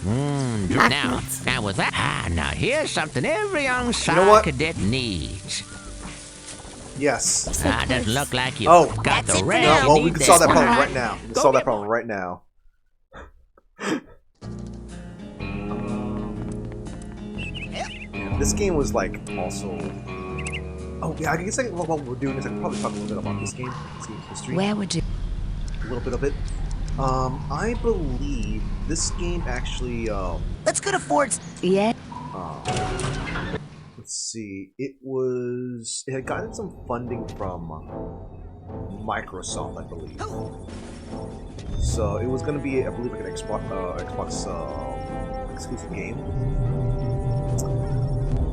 now with that. Now here's something every young know what? cadet needs. Yes. Doesn't look like you Oh. got That's the it for red. now. No, well, we can solve that problem Alright. right now. We can Go solve that get problem right now. This game was like also. Oh yeah, I guess while we're doing this, I can probably talk a little bit about this game's history. Where would you? A little bit of it. I believe this game actually. Let's go to Ford's. Yeah. Let's see. It had gotten some funding from Microsoft, I believe. So it was going to be, I believe, like an Xbox exclusive game.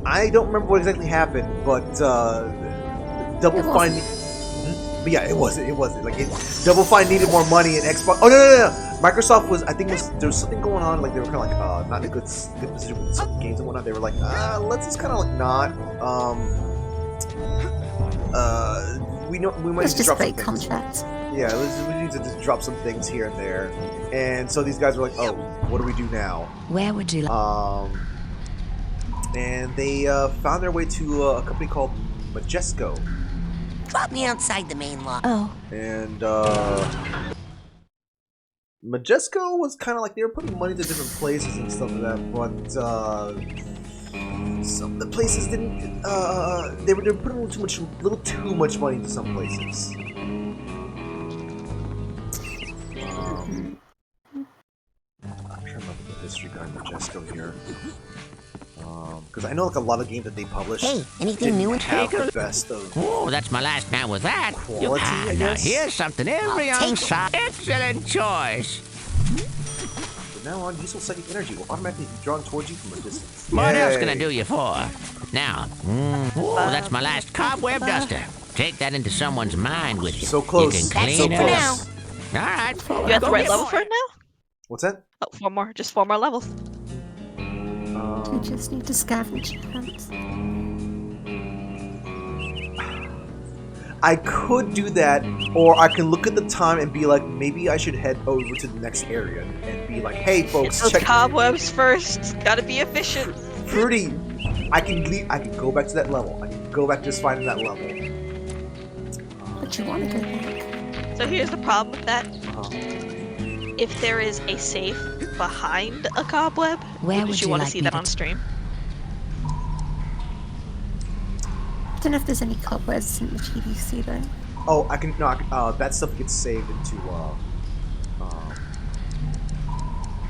I don't remember what exactly happened, but Double Fine. But yeah, it wasn't. Like, Double Fine needed more money, and Xbox. Oh no! Microsoft was. I think there was something going on. Like they were kind of like not in a good position with some games and whatnot. They were like, let's just kind of like not. We might Let's just just drop break some things. contracts. Yeah, we need to just drop some things here and there. And so these guys were like, oh, what do we do now? Where would you like? And they found their way to a company called Majesco. Drop me outside the main lot. Oh. And Majesco was kind of like they were putting money to different places and stuff like that, but some of the places didn't. They were putting a little too much money into some places. I'm trying to remember the history guy Majesco here. Because I know like a lot of games that they published. Hey, anything new in have the best of. Oh, that's my last man with that. Quality, I Now guess? here's something every young side. Excellent choice. From now on, useful psychic energy will automatically be drawn towards you from a distance. What else Yay. can I do you for? Now, oh, that's my last cobweb duster. Take that into someone's mind with you. So close. You can That's so clean close. it up. All right. You got the right level for it now? What's that? Oh, 4 more. Just 4 more levels. You just need to scavenge hands. I could do that, or I can look at the time and be like, maybe I should head over to the next area and be like, hey folks, Those check cobwebs first. Gotta be efficient. Fruity. I can go back to that level. I can go back to just finding that level. But you want to go back. So here's the problem with that. Uh-huh. If there is a safe behind a cobweb, Where would you want to see that on stream? I don't know if there's any cobwebs in the GDC though. Oh, I can. No, that stuff gets saved into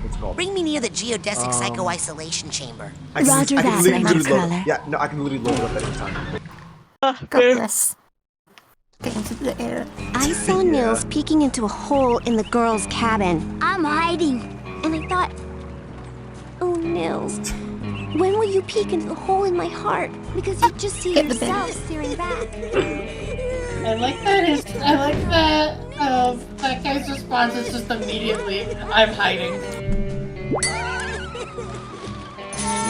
what's it called? Bring me near the geodesic psycho-isolation chamber. Roger that, literally Madam load it. Cruller. Yeah, no, I can literally load it up at any time. God bless. Get into the air. I saw Nils peeking into a hole in the girls' cabin. I'm hiding. And I thought, oh, Nils, when will you peek into the hole in my heart? Because you just see Hit the yourself bed. staring back. I like that guy's response is just immediately, I'm hiding.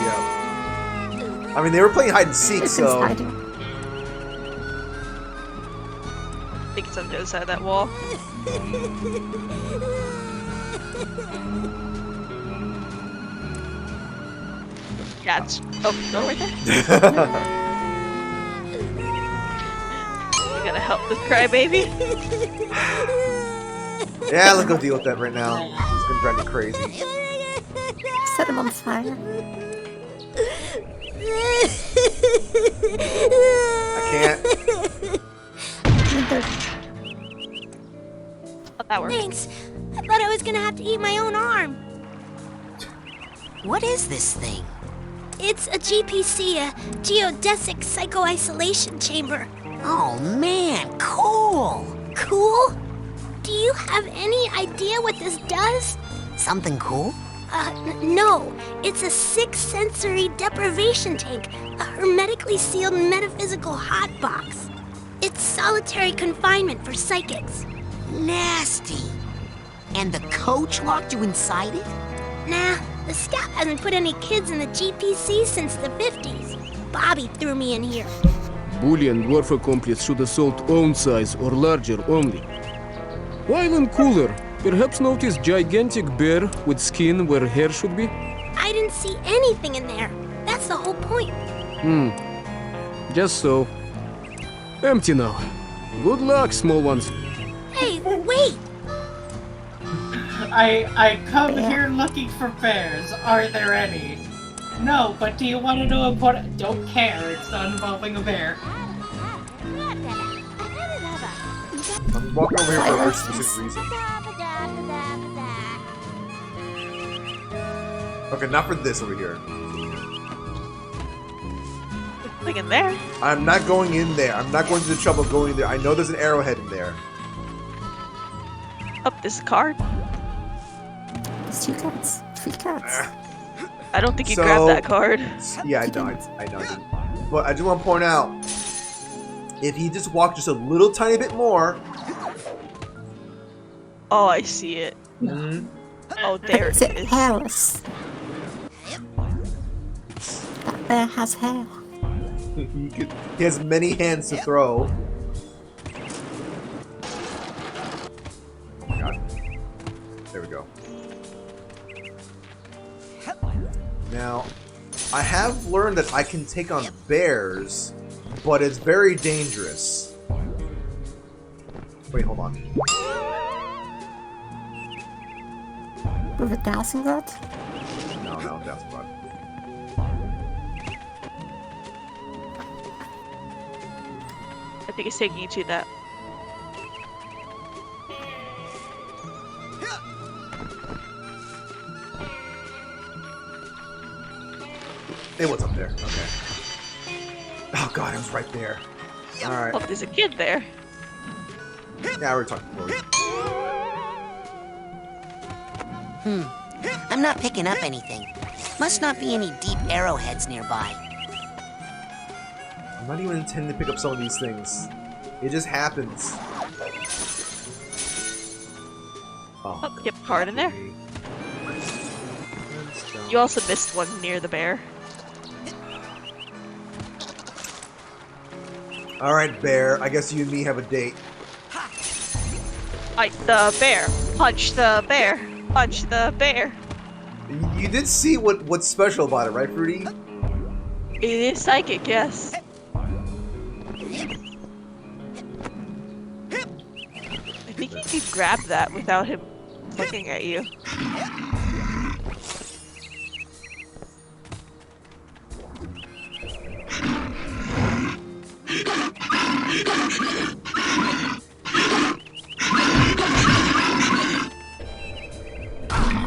Yeah. I mean, they were playing hide and seek, so. Hiding. I think it's on the other side of that wall. Yeah, it's... Oh, no, right there. You gotta help this crybaby. Yeah, let's go deal with that right now. It's gonna drive me crazy. Set him on fire. I can't. Oh, that worked. Thanks. I thought I was gonna have to eat my own arm. What is this thing? It's a GPC, a geodesic psycho-isolation chamber. Oh man, cool! Cool? Do you have any idea what this does? Something cool? No. It's a 6-sensory deprivation tank, a hermetically sealed metaphysical hotbox. It's solitary confinement for psychics. Nasty. And the coach locked you inside it? Nah, the scout hasn't put any kids in the GPC since the 50s. Bobby threw me in here. Boolean dwarf accomplice should assault own size or larger only. While in cooler, perhaps notice gigantic bear with skin where hair should be? I didn't see anything in there. That's the whole point. Just so. Empty now. Good luck, small ones. Hey, wait! I come here looking for bears. Are there any? No, but do you want to know what? Don't care. It's not involving a bear. I'm walking over here for a very specific reason. Okay, not for this over here. Like in there? I'm not going in there. I'm not going to the trouble of going in there. I know there's an arrowhead in there. Up this card. There's 2 cats. 3 cats. I don't think you grabbed that card. Yeah, I know. I know. I didn't. But I just want to point out, if he just walked just a little tiny bit more. Oh, I see it. Mhm. Oh, there Is it it is. hairless? That bear has hair. He has many hands to throw. Oh my god. There we go. Now, I have learned that I can take on bears, but it's very dangerous. Wait, hold on. With a dowsing rod? No, that's fun. I think it's taking you to that. It was up there. Okay. Oh god, it was right there. Alright. Oh, there's a kid there. Yeah, we're talking Chloe. I'm not picking up anything. Must not be any deep arrowheads nearby. I'm not even intending to pick up some of these things. It just happens. Oh, yep, card in there. You also missed one near the bear. Alright, bear. I guess you and me have a date. The bear. Punch the bear. Punch the bear. You did see what's special about it, right, Fruity? It is psychic, yes. I think you could grab that without him looking at you.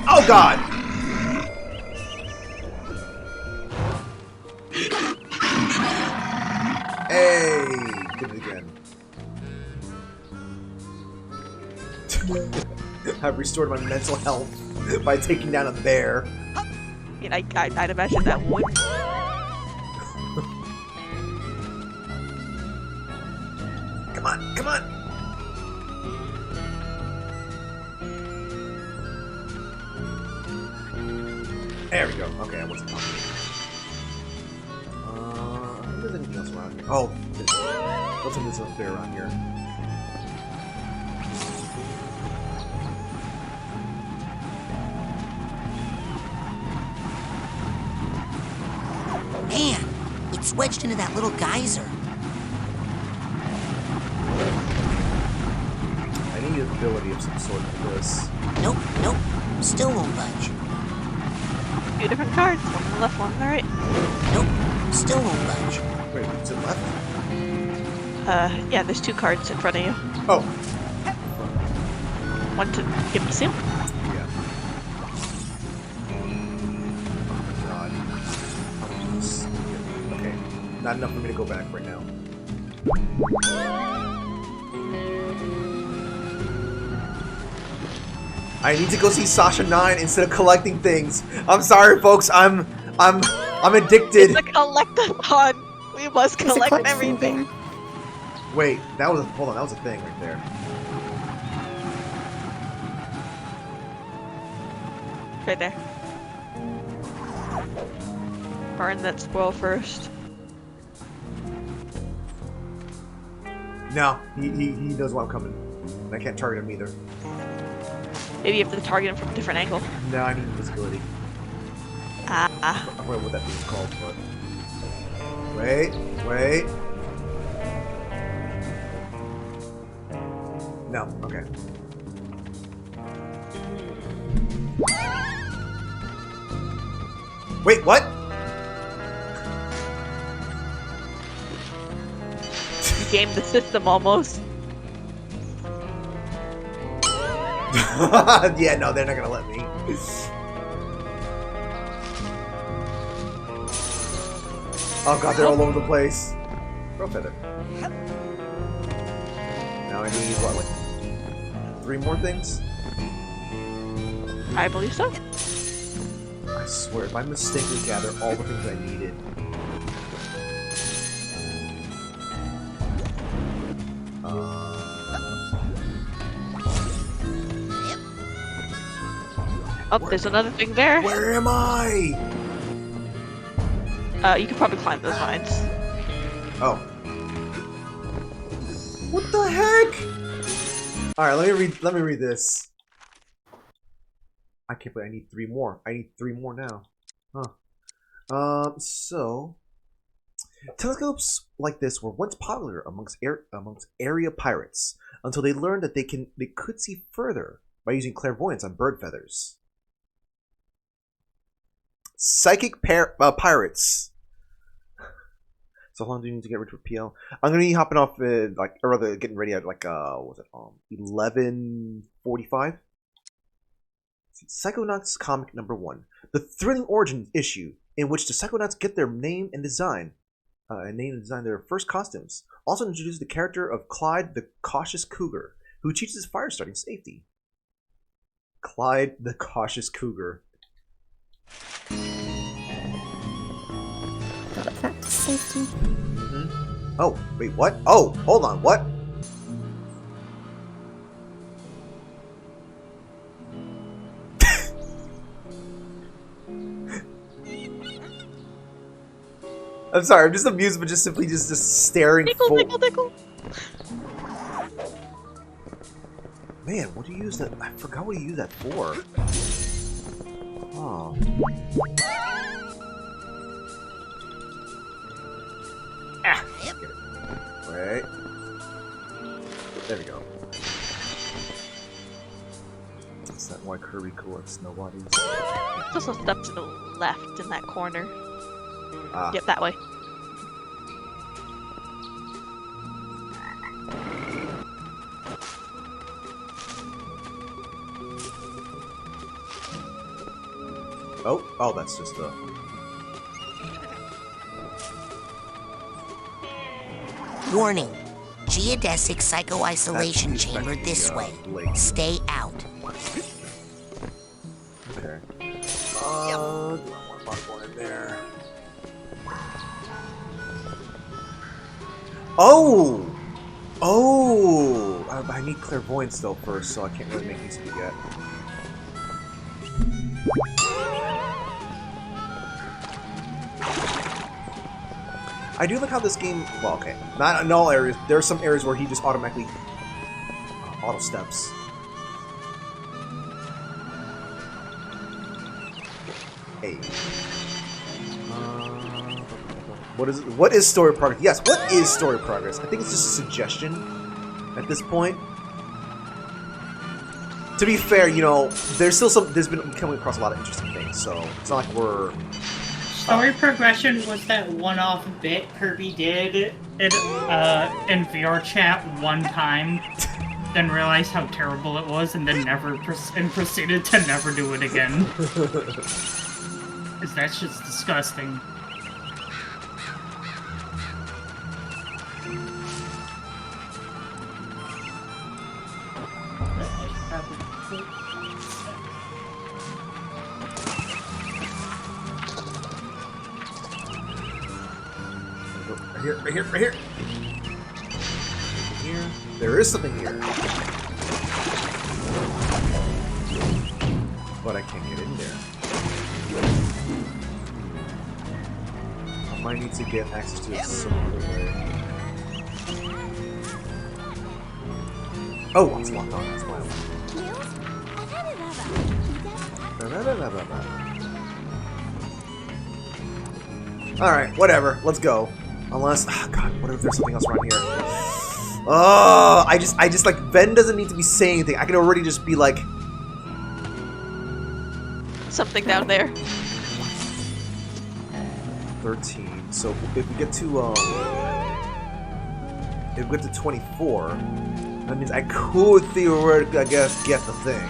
Oh god! Hey! Did it again. I've restored my mental health by taking down a bear. And I'd imagine that would. Come on, come on! There we go. Okay, I wasn't talking. There's anything else around here? Oh, looks like there's a bear around here. Man, it's wedged into that little geyser. I need an ability of some sort for this. Nope, still won't budge. Two different cards, one on the left, one on the right. Nope, still won't budge. Wait, to the left? Yeah, there's two cards in front of you. Oh. One to give me soup. Yeah. Oh my god. Okay, not enough for me to go back right now. I need to go see Sasha 9 instead of collecting things. I'm sorry, folks. I'm addicted. It's a collectathon. We must collect everything. Wait, hold on, that was a thing right there. Right there. Burn that squirrel first. No, he knows why I'm coming. And I can't target him either. Maybe you have to target him from a different angle. No, I need invisibility. Ah. I forget what that thing's called, but... Wait. No, okay. Wait, what? You gamed the system almost. Yeah, no, they're not gonna let me. Oh god, they're all over the place. Throw feather. Now I need, what, like 3 more things? I believe so. I swear, if I mistakenly gather all the things I needed. Oh, there's another thing there. Where am I? You could probably climb those vines. Oh. What the heck? Alright, let me read this. I can't believe I need 3 more. I need 3 more now. Huh. So telescopes like this were once popular amongst area pirates until they learned that they could see further by using clairvoyance on bird feathers. Psychic pirates. So how long do you need to get rid of PL? I'm gonna be hopping off or rather getting ready at what was it 11:45. Psychonauts comic number 1, the thrilling origin issue in which the Psychonauts get their name and design their first costumes. Also introduces the character of Clyde the Cautious Cougar, who teaches fire starting safety. Clyde the Cautious Cougar. Practice safety. Oh, wait, what? Oh, hold on, what? I'm sorry, I'm just amused, but just simply just staring. Tickle. Man, what do you use that? I forgot what you use that for. Oh. Ah. Wait. There we go. Is that why Kirby collects nobodies? There's also stuff to the left in that corner. Ah. Yep, that way. Oh, that's just a... Warning. Geodesic psycho-isolation chamber this way. Stay out. Okay. Do I want to go in there? Oh! Oh! I need clairvoyance though first, so I can't really make use of it yet. I do like how this game... Well, okay. Not in all areas. There are some areas where he just automatically... auto-steps. Hey. What is story progress? Yes, what is story progress? I think it's just a suggestion at this point. To be fair, you know, there's been coming across a lot of interesting things, so it's not like we're... Story progression was that one-off bit Kirby did in VR chat one time, then realized how terrible it was, and then proceeded to never do it again. Because that's just disgusting. Right here. Here. There is something here. But I can't get in there. I might need to get access to it some other way. Oh, it's locked on. That's why Alright, whatever. Let's go. Unless, God, what if there's something else around here? Oh, I just like, Ben doesn't need to be saying anything. I can already just be like... Something down there. 13. So if we get to, if we get to 24, that means I could theoretically, I guess, get the thing.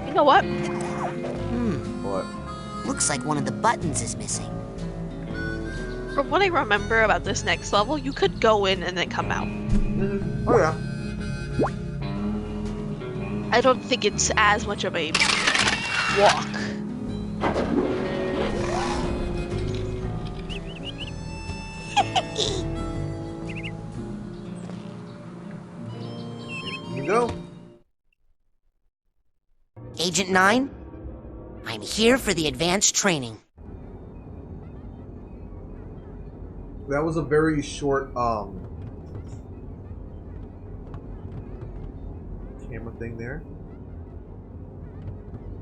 You know what? What? Looks like one of the buttons is missing. From what I remember about this next level, you could go in and then come out. Oh yeah. I don't think it's as much of a walk. Agent 9, I'm here for the advanced training. That was a very short camera thing there.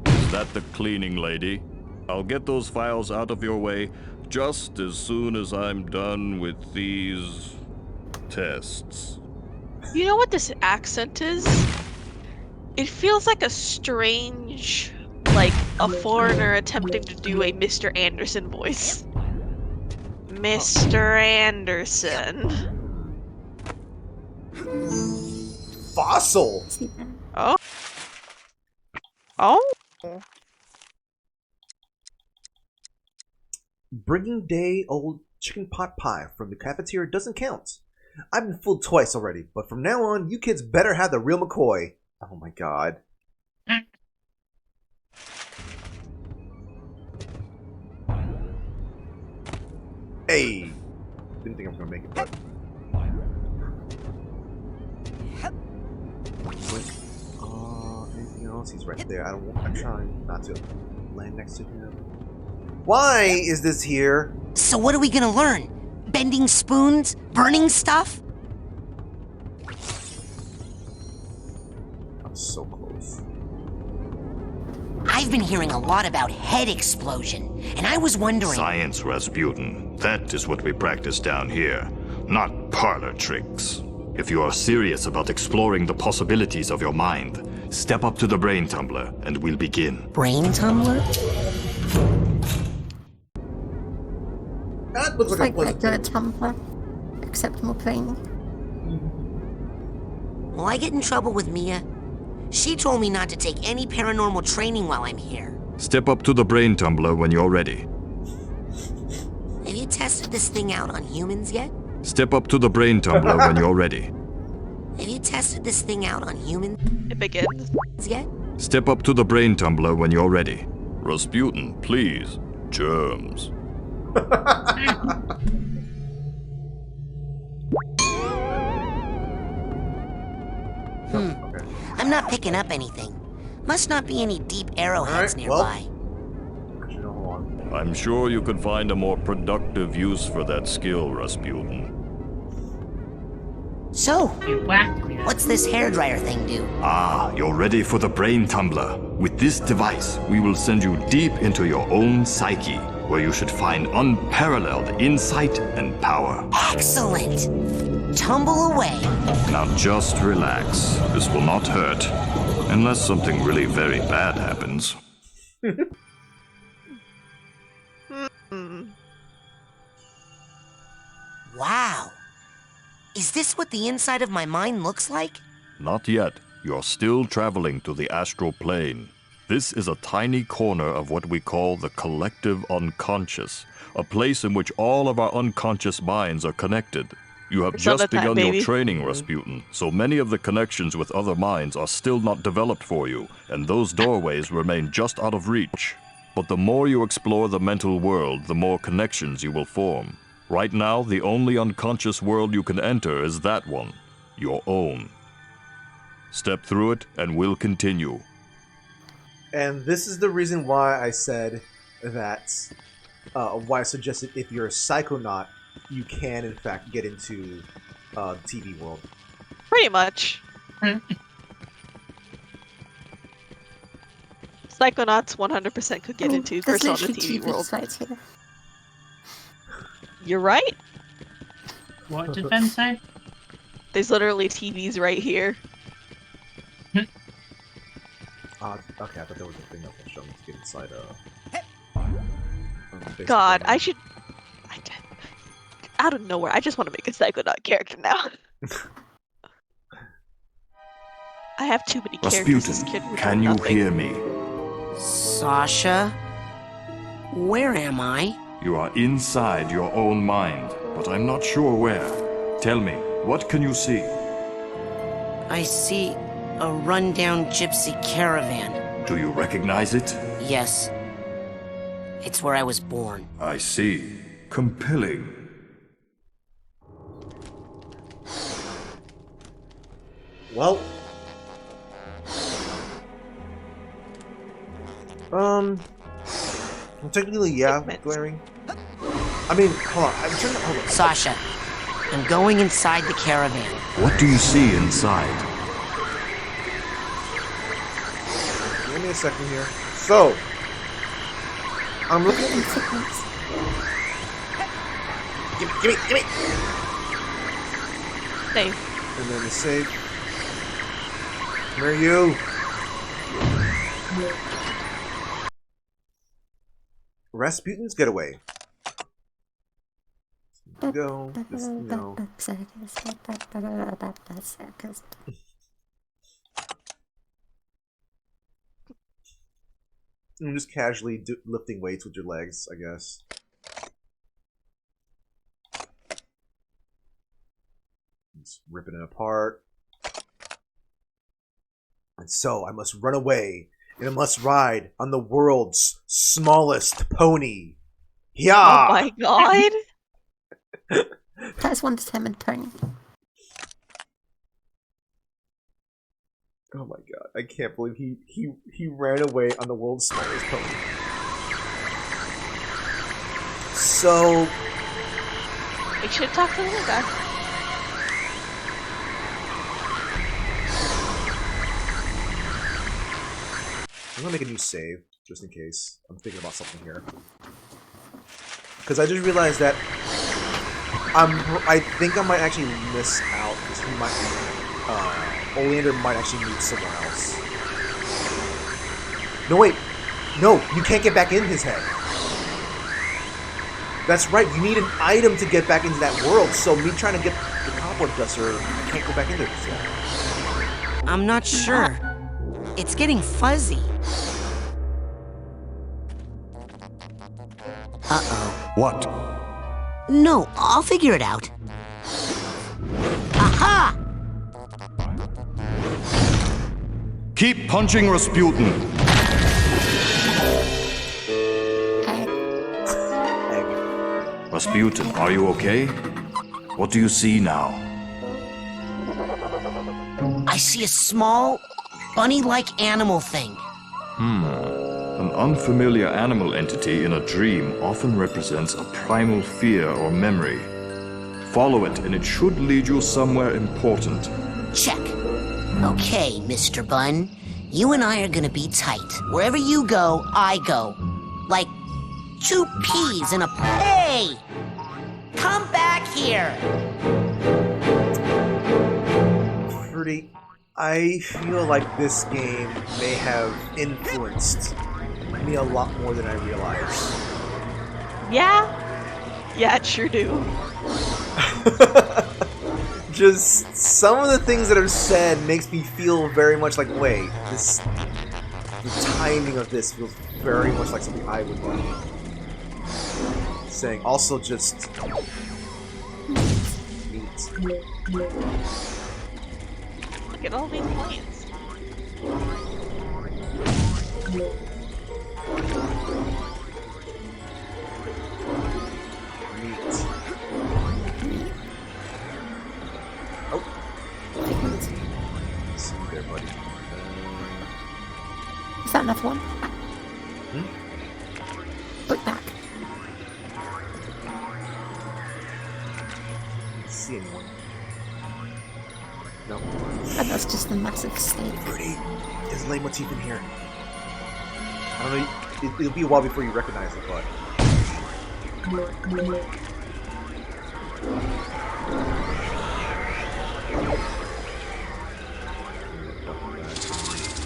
Is that the cleaning lady? I'll get those files out of your way just as soon as I'm done with these tests. You know what this accent is? It feels like a strange, like a foreigner attempting to do a Mr. Anderson voice. Mr. Anderson. Fossil! Oh. Oh. Bringing day-old chicken pot pie from the cafeteria doesn't count. I've been fooled twice already, but from now on, you kids better have the real McCoy. Oh my god. Hey! Didn't think I was gonna make it, but... anything else? He's right there. I'm trying not to land next to him. Why is this here? So what are we gonna learn? Bending spoons? Burning stuff? I'm so close. I've been hearing a lot about head explosion, and I was wondering... Science, Rasputin. That is what we practice down here, not parlor tricks. If you are serious about exploring the possibilities of your mind, step up to the brain tumbler and we'll begin. Brain tumbler? That looks It's like like regular tumbler, except more plain. Will I get in trouble with Mia? She told me not to take any paranormal training while I'm here. Step up to the brain tumbler when you're ready. Have you tested this thing out on humans yet? Step up to the brain tumbler when you're ready. Have you tested this thing out on humans It begins. yet? Step up to the brain tumbler when you're ready. Rasputin, please. Germs. I'm not picking up anything. Must not be any deep arrowheads nearby. I'm sure you could find a more productive use for that skill, Rasputin. So, what's this hairdryer thing do? Ah, you're ready for the brain tumbler. With this device, we will send you deep into your own psyche, where you should find unparalleled insight and power. Excellent! Tumble away. Now just relax. This will not hurt. Unless something really very bad happens. Wow. Is this what the inside of my mind looks like? Not yet. You're still traveling to the astral plane. This is a tiny corner of what we call the collective unconscious, a place in which all of our unconscious minds are connected. You have just begun your training, Rasputin, so many of the connections with other minds are still not developed for you, and those doorways remain just out of reach. But the more you explore the mental world, the more connections you will form. Right now, the only unconscious world you can enter is that one, your own. Step through it, and we'll continue. And this is the reason why I said that, why I suggested if you're a psychonaut, you can in fact get into the TV world. Pretty much. Psychonauts 100% could get into There's Persona literally TV world. right here. You're right. What did Ben say? There's literally TVs right here. Okay, I thought there was a thing that was showing to get inside. God, I should. Out of nowhere, I just want to make a Psychonaut character now. I have too many characters. This kid Rasputin, would can do you nothing. hear me? Sasha? Where am I? You are inside your own mind, but I'm not sure where. Tell me, what can you see? I see a rundown gypsy caravan. Do you recognize it? Yes. It's where I was born. I see. Compelling. Well, Well, technically, yeah, glaring. I mean, hold on. I'm trying to. Hold on. Sasha, I'm going inside the caravan. What do you see inside? Give me a second here. So, I'm looking at footprints. Give me. Save. And then the save. Where are you? Rasputin's getaway. Go. Just, no. I'm just casually lifting weights with your legs, I guess. Just ripping it apart. And so I must run away, and I must ride on the world's smallest pony. Yeah. Oh my god! That's one determined pony. Oh my god! I can't believe he ran away on the world's smallest pony. So We should talk to the little guy. I'm gonna make a new save just in case. I'm thinking about something here because I just realized that I think I might actually miss out because he might. Oleander might actually meet someone else. No, wait. No, you can't get back in his head. That's right, you need an item to get back into that world, so me trying to get the cobweb duster, I can't go back in there just yet. I'm not sure. It's getting fuzzy. Uh-oh. What? No, I'll figure it out. Aha! Keep punching Rasputin. Rasputin, are you okay? What do you see now? I see a small, bunny-like animal thing. An unfamiliar animal entity in a dream often represents a primal fear or memory. Follow it, and it should lead you somewhere important. Check. Okay, Mr. Bun. You and I are gonna be tight. Wherever you go, I go. Like two peas in a... Hey! Come back here! Fruity, I feel like this game may have influenced me a lot more than I realized. Yeah? Yeah, it sure do. Just some of the things that are said makes me feel very much like, wait, the timing of this feels very much like something I would do. Saying also just meat. Look at all these plants. Meat. Oh. See you there, buddy. Is that another one? Hmm? Look back. See anyone? No. And that's just a massive snake. Pretty. There's a leitmotif in here. I don't know. It'll be a while before you recognize it, but.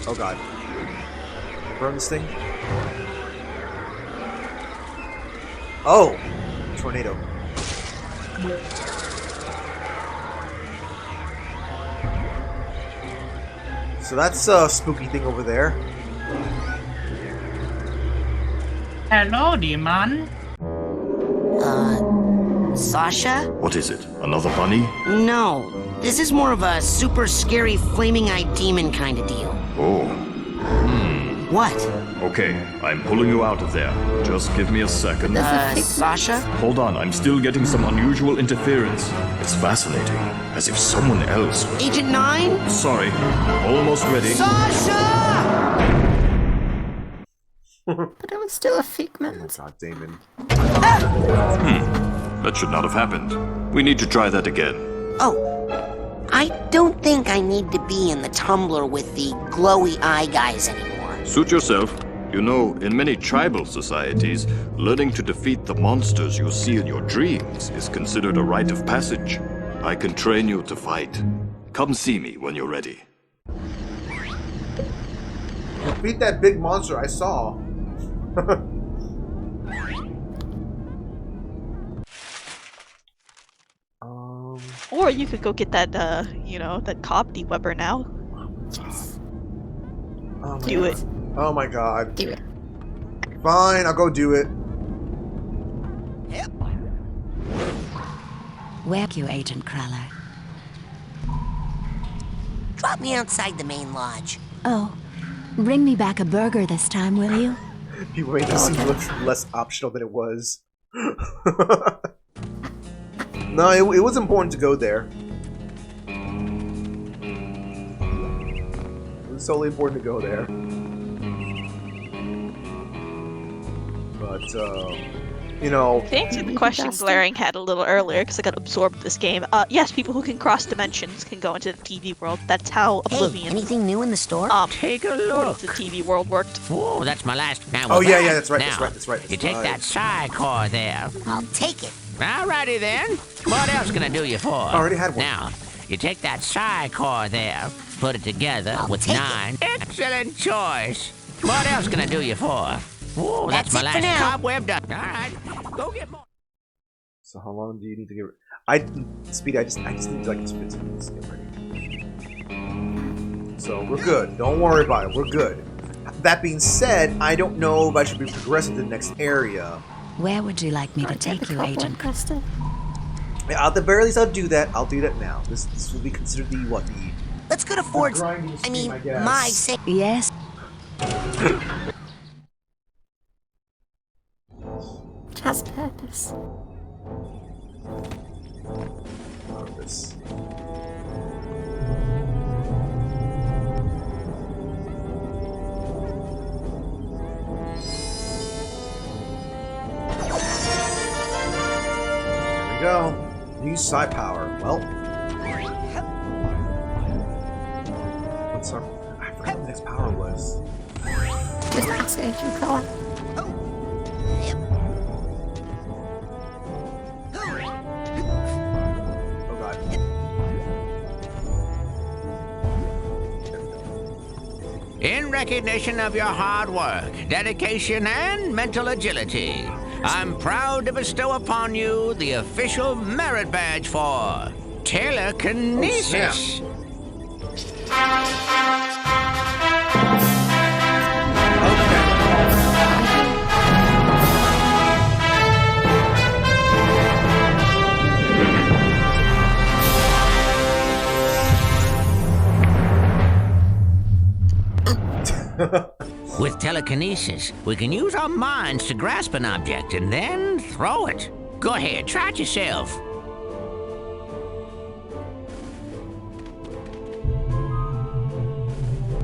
Oh god. Burn this thing. Oh! Tornado. So that's a spooky thing over there. Hello, demon. Sasha? What is it? Another bunny? No. This is more of a super scary flaming-eyed demon kind of deal. Oh. What? Okay, I'm pulling you out of there. Just give me a second. Sasha? Hold on, I'm still getting some unusual interference. It's fascinating, as if someone else was... Agent 9? Sorry, almost ready. Sasha! it's still a Oh figment. my god, Damon. That should not have happened. We need to try that again. Oh, I don't think I need to be in the tumbler with the glowy eye guys anymore. Suit yourself. You know, in many tribal societies, learning to defeat the monsters you see in your dreams is considered a rite of passage. I can train you to fight. Come see me when you're ready. Beat that big monster I saw. Or you could go get that, that cob dewebber now. Oh my Do god. it. Oh my god. Do it. Fine, I'll go do it. Where you, Agent Cruller? Drop me outside the main lodge. Oh, bring me back a burger this time, will you? People made this seem less optional than it was. No, it was important to go there. It was totally important to go there. But, you know... To answer the question Glaring had a little earlier, because I got absorbed in this game, yes, people who can cross dimensions can go into the TV world. That's how Oblivion... anything new in the store? Take a look. The TV world worked. Oh, that's my last... Now, Oh, with yeah, that, yeah, that's right, now, that's right. You take that psi core there. I'll take it. Alrighty then. What else can I do you for? I already had one. Now, you take that psi core there, put it together with 9. Excellent choice. What else can I do you for? Oh, that's my last cobweb done. Alright, go get more. So how long do you need to get Speedy, I just need like 15 minutes to get ready. So we're good. Don't worry about it. We're good. That being said, I don't know if I should be progressing to the next area. Where would you like me to take you, Agent Cruller? Yeah, at the very least, I'll do that. I'll do that now. This will be considered the what? Let's go to Ford's. I mean, my say. Yes. It has purpose. Purpose. There we go. Use psi power. Well. What's our... I forgot what the next power was. Just ask Agent Cruller. Oh god. In recognition of your hard work, dedication, and mental agility, I'm proud to bestow upon you the official merit badge for telekinesis. With telekinesis, we can use our minds to grasp an object and then throw it. Go ahead, try it yourself.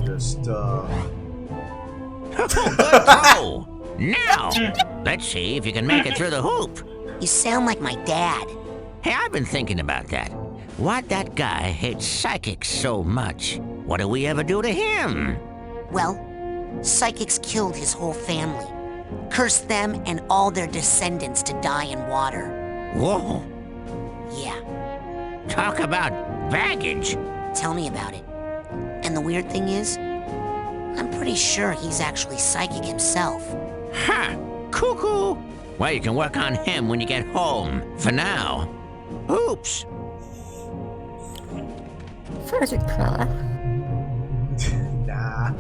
Just, Good throw! Now, let's see if you can make it through the hoop. You sound like my dad. Hey, I've been thinking about that. Why'd that guy hate psychics so much? What did we ever do to him? Well, psychics killed his whole family. Cursed them and all their descendants to die in water. Whoa. Yeah. Talk about baggage. Tell me about it. And the weird thing is, I'm pretty sure he's actually psychic himself. Ha! Cuckoo! Well, you can work on him when you get home. For now. Oops. Agent Cruller. nah.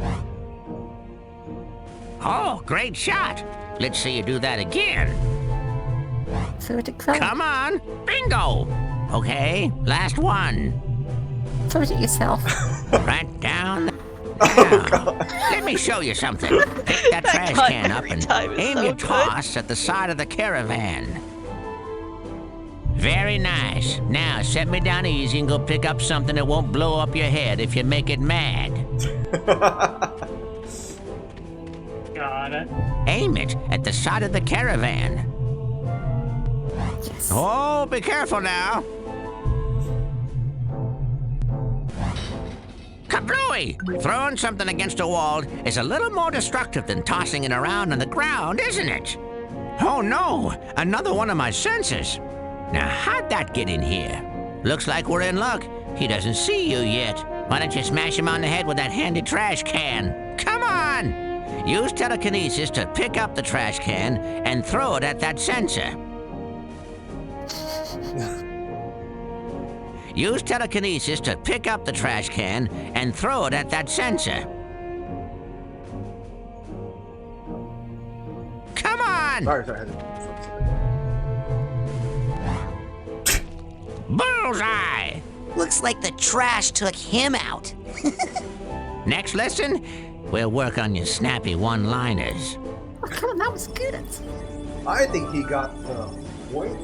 Oh, great shot. Let's see you do that again. Agent Cruller. Come on. Bingo. Okay, last one. Throw it at yourself. Right down. Oh, let me show you something. Pick that trash can up and aim your toss at the side of the caravan. Very nice. Now, set me down easy and go pick up something that won't blow up your head if you make it mad. God. Aim it at the side of the caravan. Yes. Oh, be careful now. Kablooey! Throwing something against a wall is a little more destructive than tossing it around on the ground, isn't it? Oh no, another one of my sensors. Now how'd that get in here? Looks like we're in luck. He doesn't see you yet. Why don't you smash him on the head with that handy trash can? Come on! Use telekinesis to pick up the trash can and throw it at that sensor. Use telekinesis to pick up the trash can and throw it at that sensor. Come on! Sorry. Bullseye! Looks like the trash took him out. Next lesson, we'll work on your snappy one-liners. Oh, come on, that was good. I think he got the point.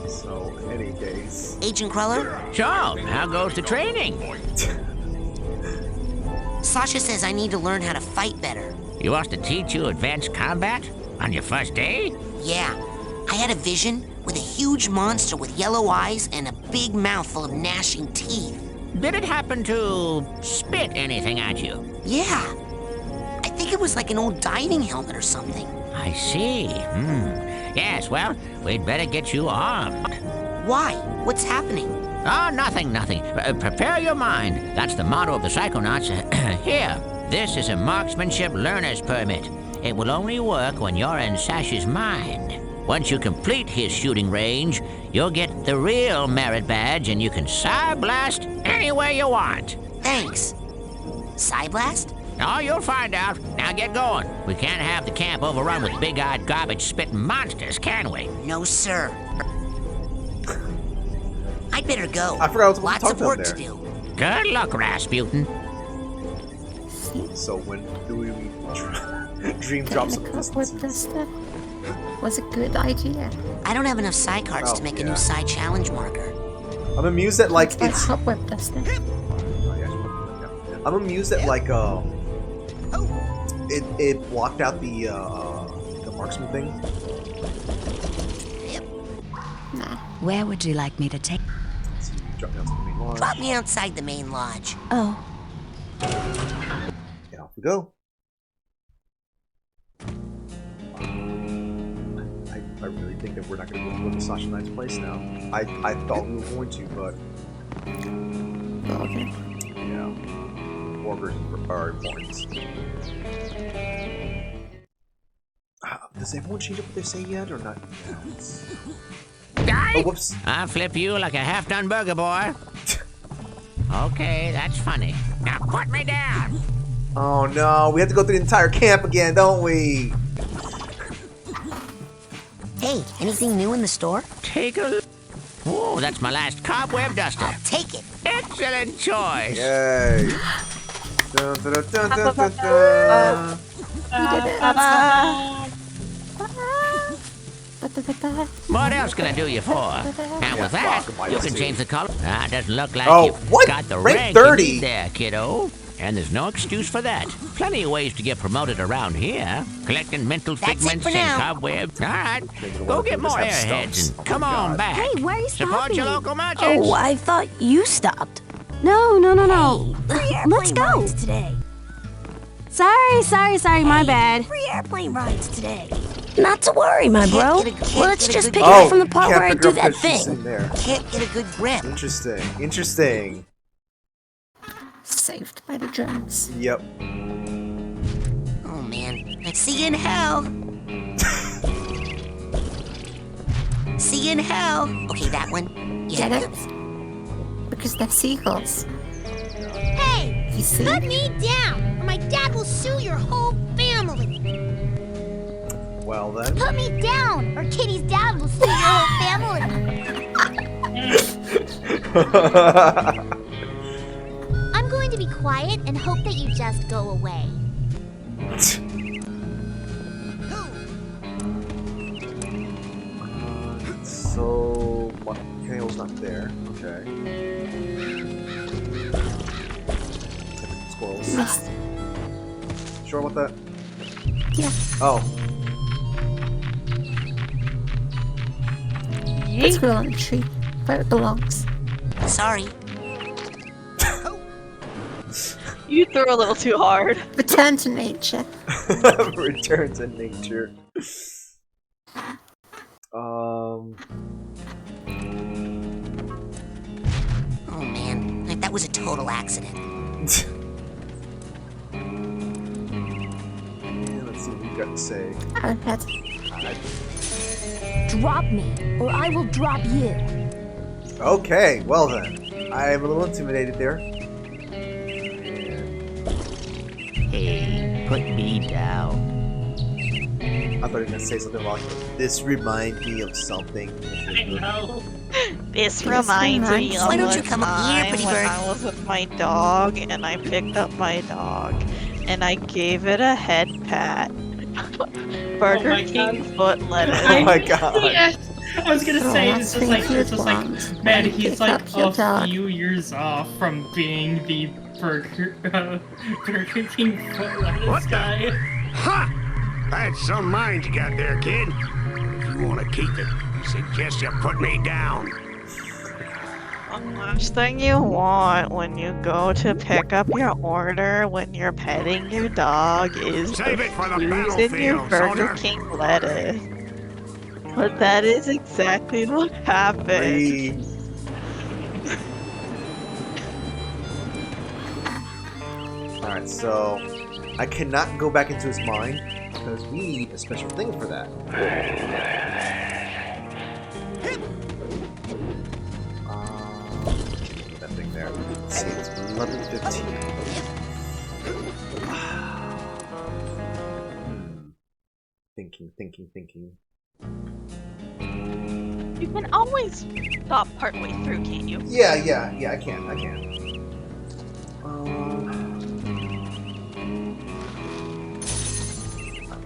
So, in any case... Agent Cruller? So, how goes the training? Sasha says I need to learn how to fight better. You want to teach you advanced combat on your first day? Yeah. I had a vision with a huge monster with yellow eyes and a big mouth full of gnashing teeth. Did it happen to spit anything at you? Yeah. I think it was like an old diving helmet or something. I see. Yes, well, we'd better get you armed. Why? What's happening? Oh, nothing. Prepare your mind. That's the motto of the Psychonauts. Here, this is a marksmanship learner's permit. It will only work when you're in Sash's mind. Once you complete his shooting range, you'll get the real merit badge and you can Psy-Blast anywhere you want. Thanks. Psy-Blast? Oh, you'll find out. Now get going. We can't have the camp overrun with big-eyed garbage-spitting monsters, can we? No, sir. I'd better go. I forgot what Lots of work to do. Good luck, Rasputin. So when do we dream drop some distance? Was a good idea. I don't have enough Psy cards to make a new Psy challenge marker. I'm amused that like it's cobweb duster. I'm amused that like it blocked out the marksman thing. Nah. Where would you like me to take? Let's see, drop down to the main lodge. Drop me outside the main lodge. Oh. And off we go. I really think that we're not going to go to Sasha Knight's place now. I thought we were going to, but Okay. yeah, workers are important. Does everyone change up what they say yet, or not? Oh, whoops! I'll flip you like a half-done burger, boy. Okay, that's funny. Now put me down. Oh no, we have to go through the entire camp again, don't we? Hey, anything new in the store? Take a look. Oh, that's my last cobweb duster. I'll take it. Excellent choice. Yay! Dun, dun, dun, dun, dun, dun, dun. What else can I do you for? And with that, you can change the color. It doesn't look like you've what? got the Rank rank 30? you need there, kiddo. And there's no excuse for that. Plenty of ways to get promoted around here. Collecting mental figments and cobwebs. All right, go get more airheads and come on back. Hey, where are you Support stopping? your local merchants. Oh, I thought you stopped. No. Free Let's airplane go. rides today. Sorry, my bad. Free airplane rides today. Not to worry, my bro. Let's just pick it Oh, up from the part can't where I pick her do up that 'cause she's thing. in there. Can't get a good grip. Interesting. Saved by the drums. Yep. Oh man. See you in hell. See you in hell. Okay, that one. Get Yeah. it? Because they're seagulls. Hey, You see? put me down, or my dad will sue your whole family. Well then. Put me down, or Kitty's dad will sue your whole family. I'm going to be quiet and hope that you just go away. So, Kale's not there. Okay. Yes. Sure about that? Yeah. Oh. Let's go on the tree where it belongs. Sorry. You threw a little too hard. Return to nature. Return to nature. Oh man, like that was a total accident. Yeah, let's see what you got to say. Drop me, or I will drop you. Okay, well then. I'm a little intimidated there. Hey, put me down. I thought you were gonna say something like, "This reminds me of something." I know. This reminds me of Why don't a you come up here, time pretty when bird? I was with my dog and I picked up my dog and I gave it a head pat. Burger my King God. foot lettuce. Oh my god. Yes. I was gonna say, Oh, it's just like, man, he's like Pick up your dog. a few years off from being the Burger King foot lettuce guy. Ha! That's some mind you got there, kid. If you want to keep it, I suggest you put me down. The last thing you want when you go to pick up your order when you're petting your dog is Save it for the booze in your battlefield, Burger soldier. King lettuce. But that is exactly what happened. Alright, so I cannot go back into his mind because we need a special thing for that. That thing there. Let's see, it's level 15. Thinking. You can always stop partway through, can't you? Yeah, I can. Let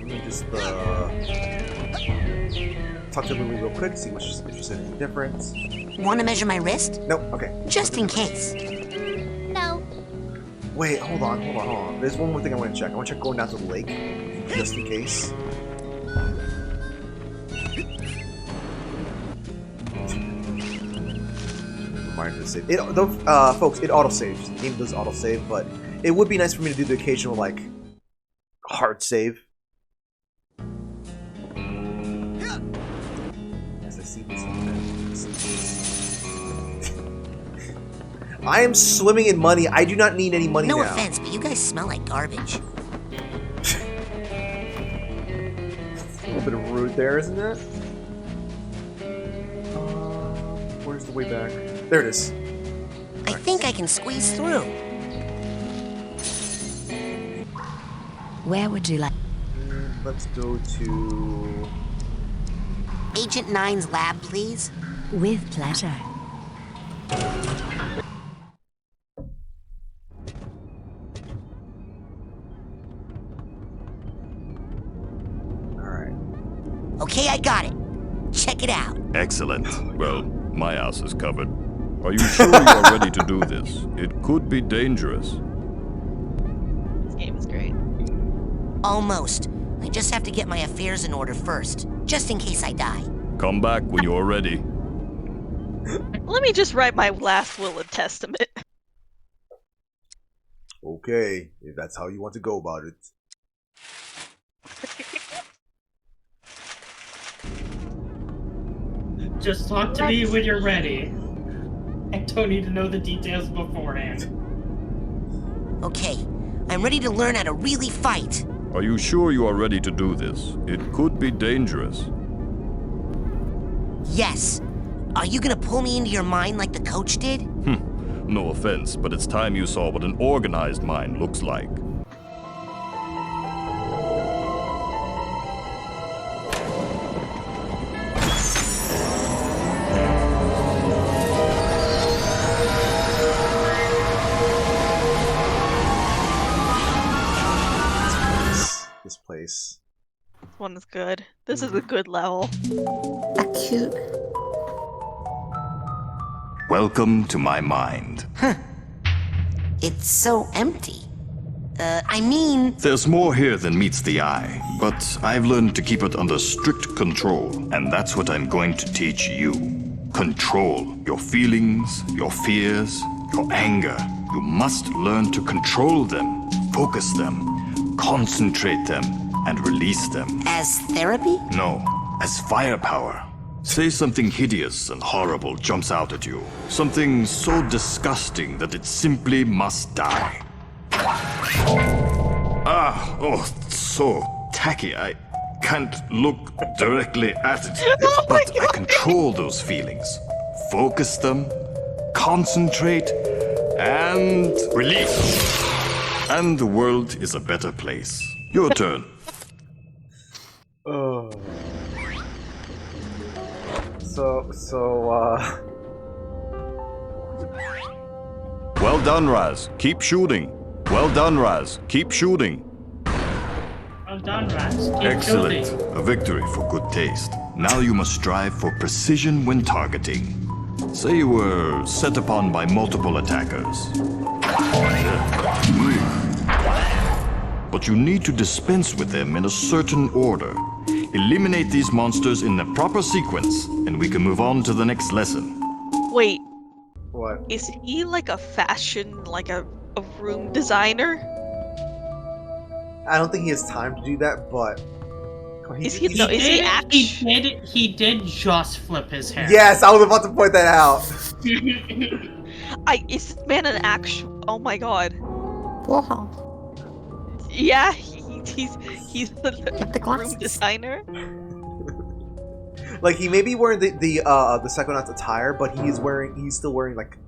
me just talk to Lily real quick, see if she's interested in the difference. Want to measure my wrist? Nope, okay. Just in case. No. Wait, hold on. There's one more thing I want to check. I want to check going down to the lake, just in case. Reminder to save. Folks, it autosaves. The game does autosave, but it would be nice for me to do the occasional, like, hard save. As I see this. I am swimming in money. I do not need any money No now. offense, but you guys smell like garbage. A little bit of rude there, isn't it? Where's the way back? There it is. I think I can squeeze through. Where would you like? Let's go to Agent 9's lab, please. With pleasure. Okay, I got it. Check it out. Excellent. Well, my ass is covered. Are you sure you are ready to do this? It could be dangerous. This game is great. Almost. I just have to get my affairs in order first, just in case I die. Come back when you're ready. Let me just write my last will and testament. Okay, if that's how you want to go about it. Just talk to me when you're ready. I don't need to know the details beforehand. Okay, I'm ready to learn how to really fight. Are you sure you are ready to do this? It could be dangerous. Yes. Are you gonna pull me into your mind like the coach did? No offense, but it's time you saw what an organized mind looks like. This place. This one is good. This is a good level. A cube. Welcome to my mind. It's so empty. I mean... There's more here than meets the eye, but I've learned to keep it under strict control, and that's what I'm going to teach you. Control your feelings, your fears, your anger. You must learn to control them, focus them, concentrate them, and release them. As therapy? No, as firepower. Say something hideous and horrible jumps out at you. Something so disgusting that it simply must die. So tacky. I can't look directly at it, but I control those feelings. Focus them, concentrate, and release. And the world is a better place. Your turn. Oh. Well done, Raz. Keep shooting. Well done, Raz. Keep shooting. Well done, Raz. Keep Excellent. shooting. A victory for good taste. Now you must strive for precision when targeting. Say you were set upon by multiple attackers. But you need to dispense with them in a certain order. Eliminate these monsters in the proper sequence, and we can move on to the next lesson. Wait. What? Is he like a fashion, like a room designer? I don't think he has time to do that, but... Is he actually? He did just flip his hair. Yes, I was about to point that out. Is this man an actual? Oh my god. Wow. Yeah, he's the room designer. Like, he may be wearing the Psychonauts attire, but he's still wearing like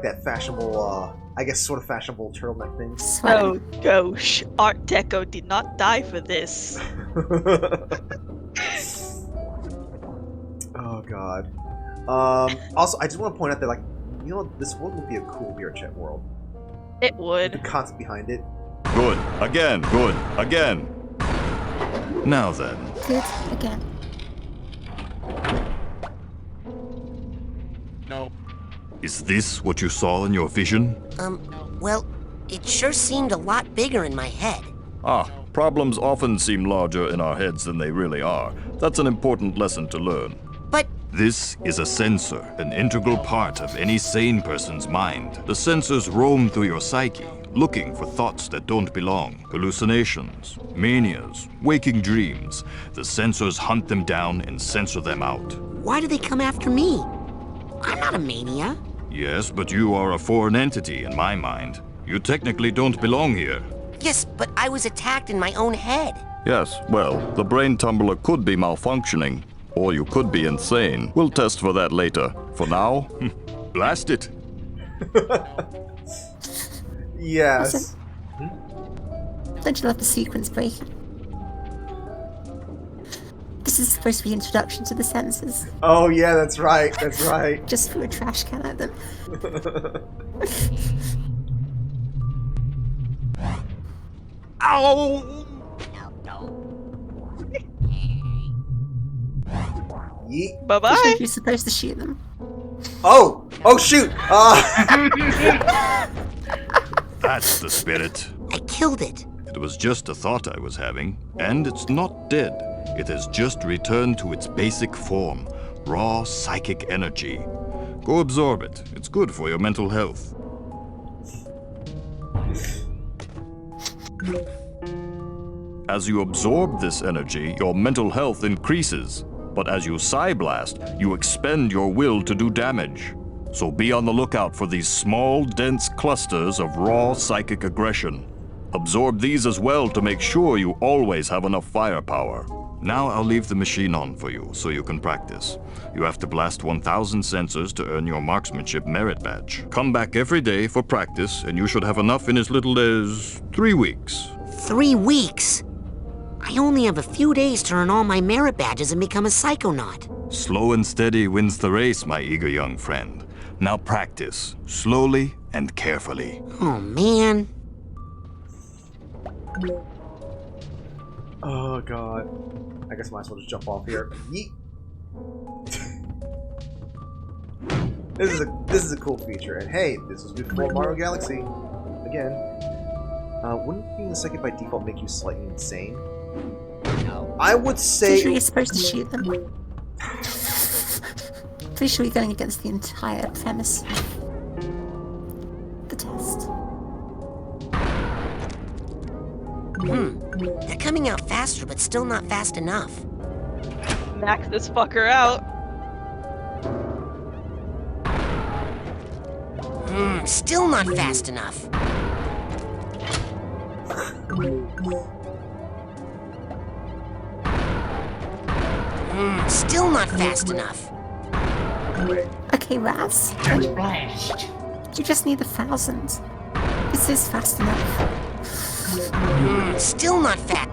that fashionable, I guess sort of fashionable turtleneck thing. Oh gosh, Art Deco did not die for this. Oh god. Also, I just want to point out that, like, you know, this world would be a cool beer chat world. It would. The concept behind it. Good. Again. Good. Again. Now then. Good. Again. No. Is this what you saw in your vision? Well, it sure seemed a lot bigger in my head. Problems often seem larger in our heads than they really are. That's an important lesson to learn. But... This is a sensor, an integral part of any sane person's mind. The sensors roam through your psyche, looking for thoughts that don't belong. Hallucinations, manias, waking dreams. The sensors hunt them down and censor them out. Why do they come after me? I'm not a mania. Yes, but you are a foreign entity in my mind. You technically don't belong here. Yes, but I was attacked in my own head. Yes, well, the brain tumbler could be malfunctioning, or you could be insane. We'll test for that later. For now, blast it. Yes. Don't you love the sequence breaking? This is supposed to be introduction to the sensors. Oh yeah, that's right. That's right. Just threw a trash can at them. Ow! Yeet. Bye-bye. You're supposed to shoot them. Oh! Oh shoot! That's the spirit. I killed it. It was just a thought I was having, and it's not dead. It has just returned to its basic form, raw psychic energy. Go absorb it. It's good for your mental health. As you absorb this energy, your mental health increases. But as you Psyblast, you expend your will to do damage. So be on the lookout for these small, dense clusters of raw psychic aggression. Absorb these as well to make sure you always have enough firepower. Now I'll leave the machine on for you, so you can practice. You have to blast 1,000 sensors to earn your marksmanship merit badge. Come back every day for practice, and you should have enough in as little as 3 weeks. 3 weeks? I only have a few days to earn all my merit badges and become a Psychonaut. Slow and steady wins the race, my eager young friend. Now practice, slowly and carefully. Oh, man. Oh god. I guess I might as well just jump off here. Yeet. This is a cool feature, and hey, this was before Mario Galaxy. Again. Wouldn't being the second by default make you slightly insane? I would say... Pretty sure you're supposed to shoot them. Pretty sure you're going against the entire premise. The test. They're coming out faster, but still not fast enough. Max this fucker out. Still not fast enough. Still not fast enough. Okay, Raz. You just need 1,000. This is fast enough. Still not fast.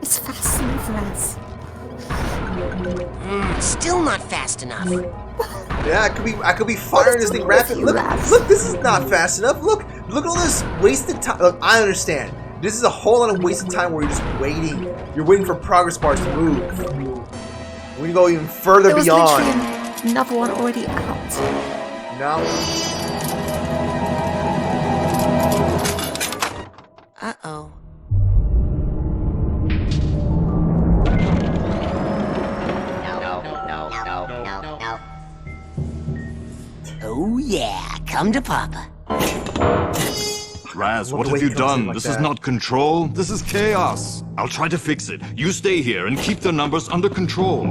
It's fast enough, Raz. Still not fast enough. Yeah, I could be firing this thing rapidly. Look, this is not fast enough. Look at all this wasted time. Look, I understand. This is a whole lot of wasted time where you're just waiting. You're waiting for progress bars to move. We go even further beyond. Another one already out. No. Uh-oh. Oh yeah, come to Papa. Raz, what have you done? This is not control. This is chaos. I'll try to fix it. You stay here and keep the numbers under control.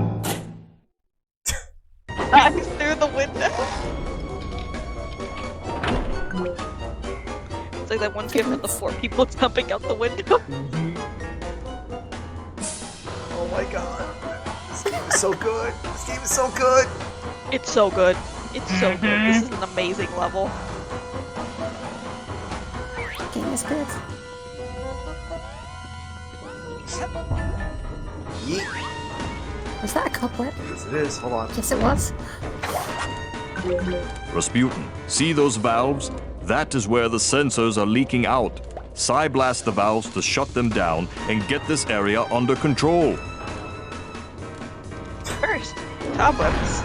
Max through the window. It's like that one game with the 4 people jumping out the window. Oh my god. This game is so good. This game is so good. It's so good. It's so good. This is an amazing level. Game is good. Yeet. Was that a cobweb? Yes, it is. Hold on. Yes, it was. Rasputin, see those valves? That is where the sensors are leaking out. Psy-blast the valves to shut them down and get this area under control. First, cobwebs.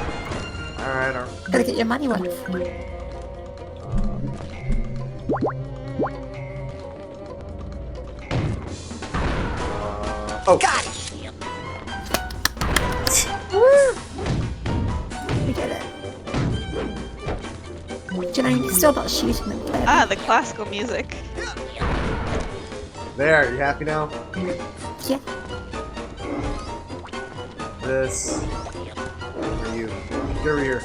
Alright, Gotta get your money worth. Oh. Got it! We did it. Do you know, you're still not shooting them. Ah, the classical music. There, you happy now? Yeah. This. For you. Get over here.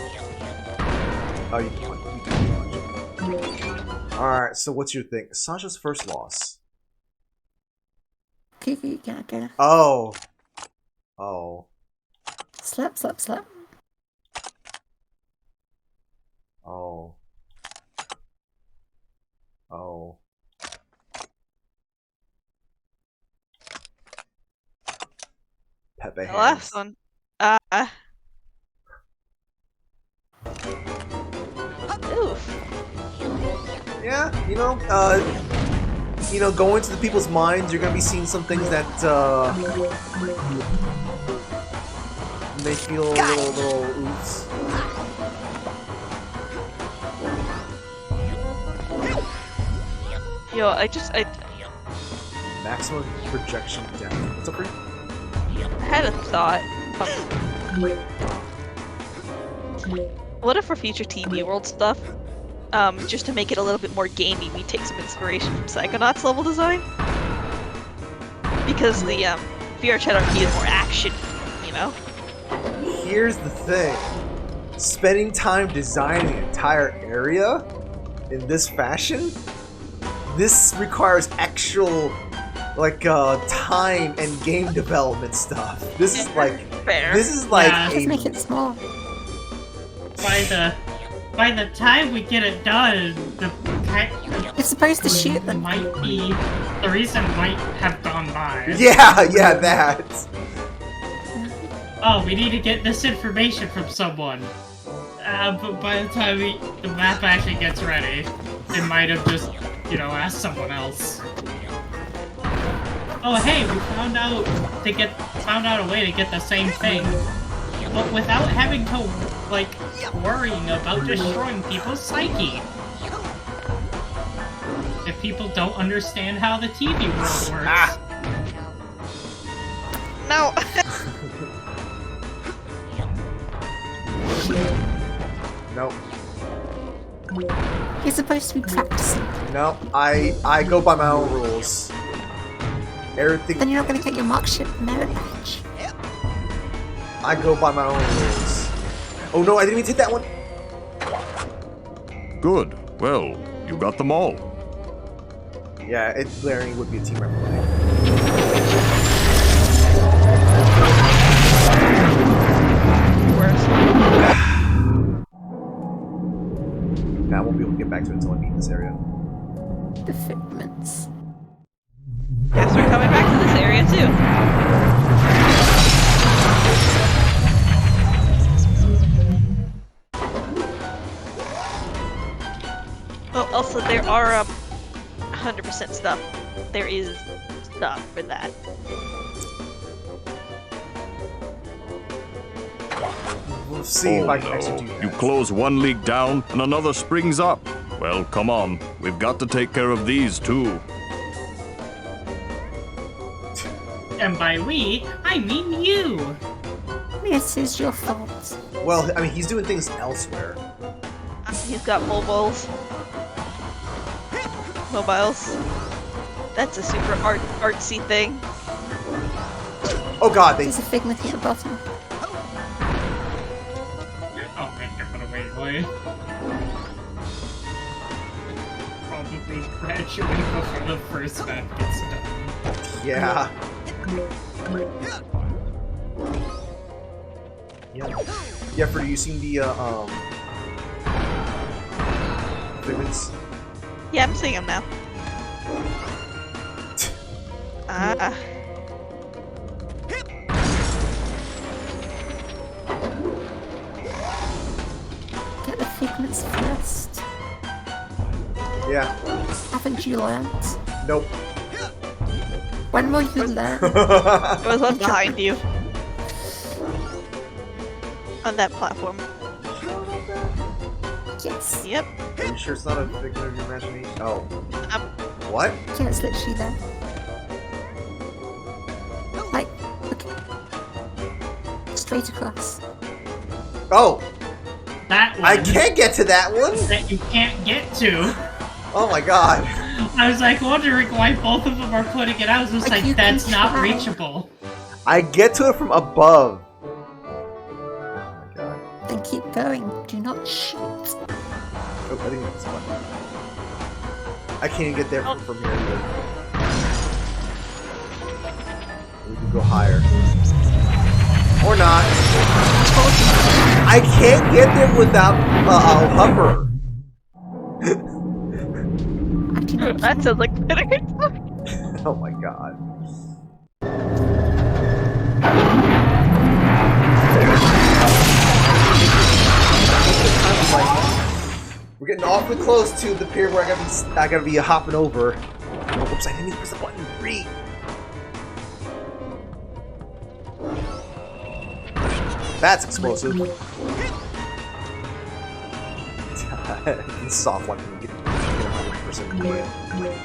Oh, you can punch. Alright, so what's your thing? Sasha's first loss. Kiki gaga. Oh. Oh. Slap, slap, slap. Oh. Oh. Pepe The hands. last one. Oof. Yeah, going to the people's minds, you're gonna be seeing some things that may feel a little oops. Yo, I Maximum projection down. What's up, Bree? had a thought. What if for future TV World stuff, just to make it a little bit more gamey, we take some inspiration from Psychonauts level design? Because the VR Chat RP is more action, you know? Here's the thing. Spending time designing an entire area in this fashion, this requires actual time and game development stuff. This is like Just make it small. By the time we get it done, it's supposed to shoot them. The reason might have gone by. Yeah, that. Oh, we need to get this information from someone. But by the time the map actually gets ready, it might have just, asked someone else. Oh, hey, we found out a way to get the same thing, but without having to worrying about destroying people's psyche. if people don't understand how the TV world works. No. No. You're supposed to be practicing. No. I go by my own rules. Everything. Then you're not going to get your mark ship merit badge. I go by my own rules. Oh no, I didn't even hit that one. Good. Well, you got them all. Yeah, it glaringly would be a team effort. Nah, I won't be able to get back to it until I beat this area. The figments. Guess we're coming back to this area too. Well, also there are 100% stuff. There is stuff for that. We'll see if I can actually do that. You close one leak down and another springs up. Well, come on. We've got to take care of these too. And by we, I mean you. This is your fault. Well, I mean, he's doing things elsewhere. He's got mobiles. That's a super artsy thing. Oh god, There's a figment at the bottom. Oh, man, give it away, boy. Probably graduate before the first map gets done. Yeah. Yeah, for you seen the figments? Yeah, I'm seeing him now. Get the figments first. Yeah. Haven't you learned? Nope. When will you learn? It was left behind you. On that platform. Yes. Yep. Are you sure it's not a figment of your imagination? Oh. What? Yeah, it's literally there. Like, okay. Straight across. Oh! That one. I can't get to that one! That you can't get to. Oh my god. I was like wondering why both of them are putting it out. I was just like, that's not reachable. I get to it from above. Then keep going. Do not shoot. Oh, I think it's one. I can't get there from here either. We can go higher. Or not. I can't get there without a hover. That sounds like better. Oh my god. We're getting awfully close to the period where I gotta be hopping over. Oh, oops, I didn't even press the button. Read. That's explosive. Soft one can get 100% damage.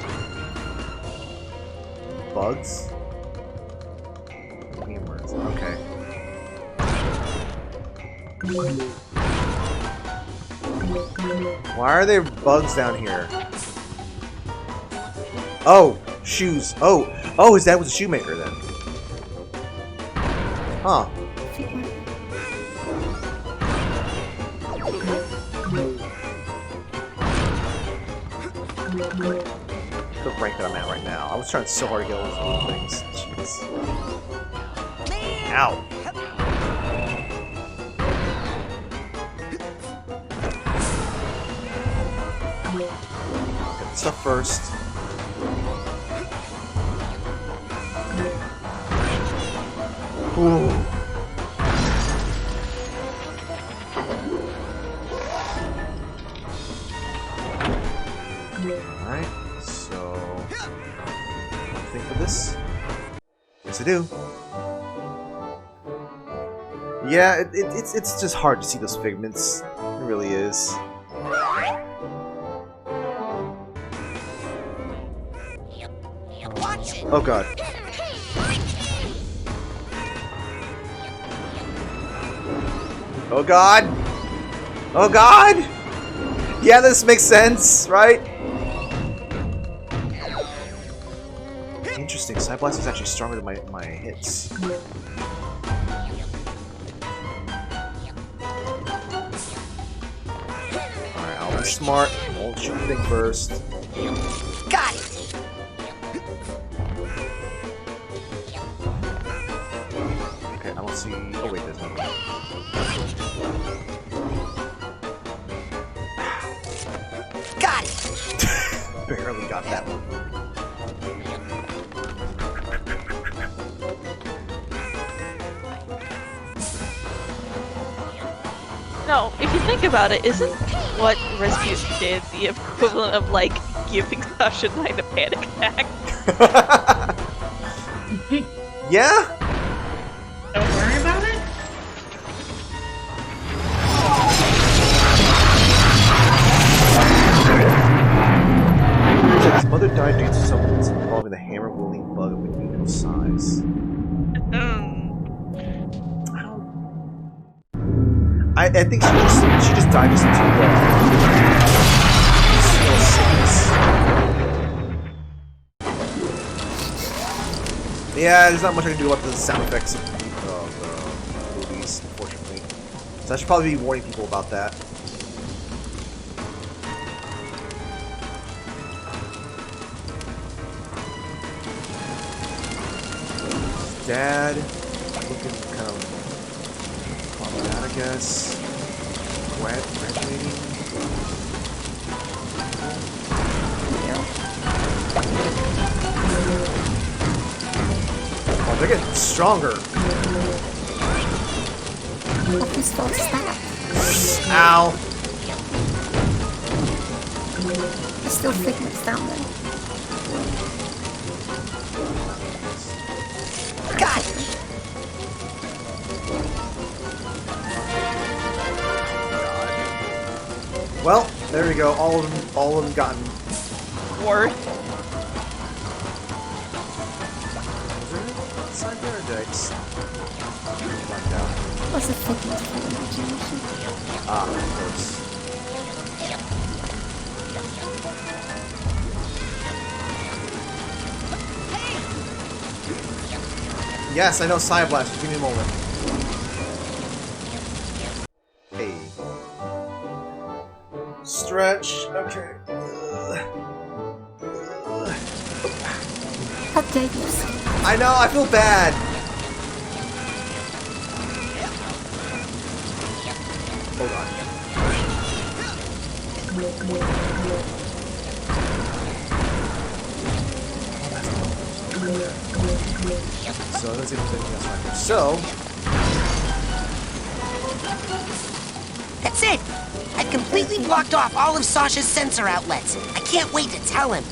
Bugs? Gamers. Okay. Why are there bugs down here? Oh, shoes. Oh, his dad was a shoemaker then. Huh. The rank that I'm at right now. I was trying so hard to get all those things. Jeez. Ow. Get the stuff first. Ooh. Alright, so anything for this? Yes I do. Yeah, it's just hard to see those figments. It really is. Oh god. Oh god! Oh god! Yeah, this makes sense, right? Interesting. Psyblast is actually stronger than my hits. Alright, I'll be smart. I'll shoot the thing first. Got it! Okay, I don't see... Oh wait, there's no... Got it! Barely got that one. No, if you think about it, isn't what Rasputin did the equivalent of, like, giving Sasha 9 a panic attack? Yeah? Don't worry about it? His mother died due to something involving the hammer-wielding bug of unusual size. I think she just died just into sickness. Yeah, there's not much I can do about the sound effects of movies, unfortunately. So I should probably be warning people about that. Dad, looking kind of that, I guess. Graduating. Oh, they're getting stronger. What is that? Ow. There's still figments down there. Got it! Well, there we go. All of them gotten Worth. Sign there or did I just find out? What's a figment of imagination? Ah, of course. Yes, I know Psyblast. Just give me a moment. Hey. Stretch. Okay. How dare you? I know, I feel bad. Hold on. So let's see if there's anything else right here. So That's it! I've completely blocked off all of Sasha's sensor outlets. I can't wait to tell him.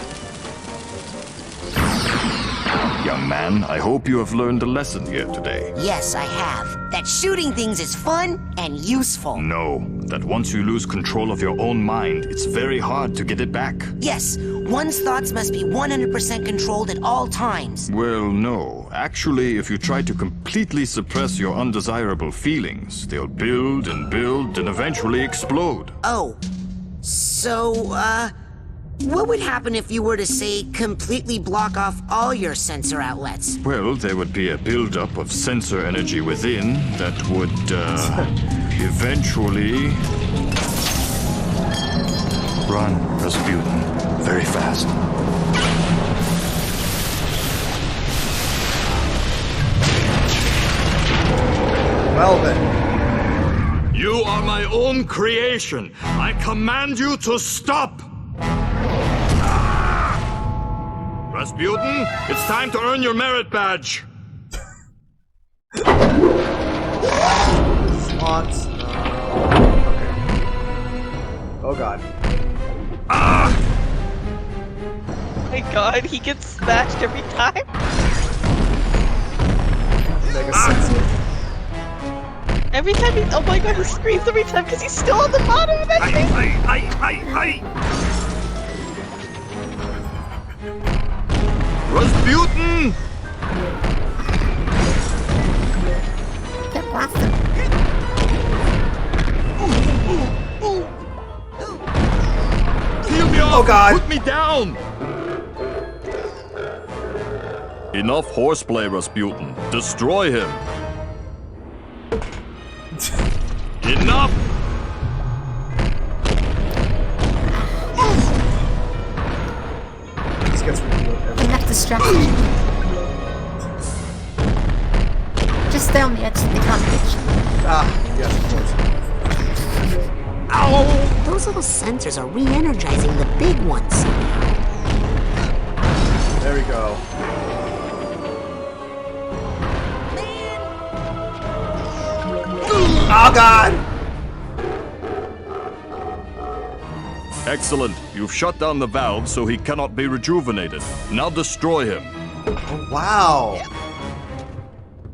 Young man, I hope you have learned a lesson here today. Yes, I have. That shooting things is fun and useful. No, that once you lose control of your own mind, it's very hard to get it back. Yes, one's thoughts must be 100% controlled at all times. Well, no. Actually, if you try to completely suppress your undesirable feelings, they'll build and eventually explode. Oh, so, what would happen if you were to, say, completely block off all your sensor outlets? Well, there would be a buildup of sensor energy within that would, eventually... Run, Rasputin. Very fast. well then. You are my own creation. I command you to stop! Rasputin, it's time to earn your merit badge. What? Okay. Oh god. Oh my god, he gets smashed every time? Mega sensitive. Every time he- oh my god, he screams every time because he's still on the bottom of that thing! Rasputin! Get blasted. Heal me up! Oh God! Put me down! Enough horseplay, Rasputin. Destroy him. Enough! This gets ridiculous. Enough distraction. Just stay on the edge so they can't reach you. Ah, yes, of course. Ow! Those little sensors are re-energizing the big ones. There we go. Oh God! Excellent. You've shut down the valve so he cannot be rejuvenated. Now destroy him. Oh, wow!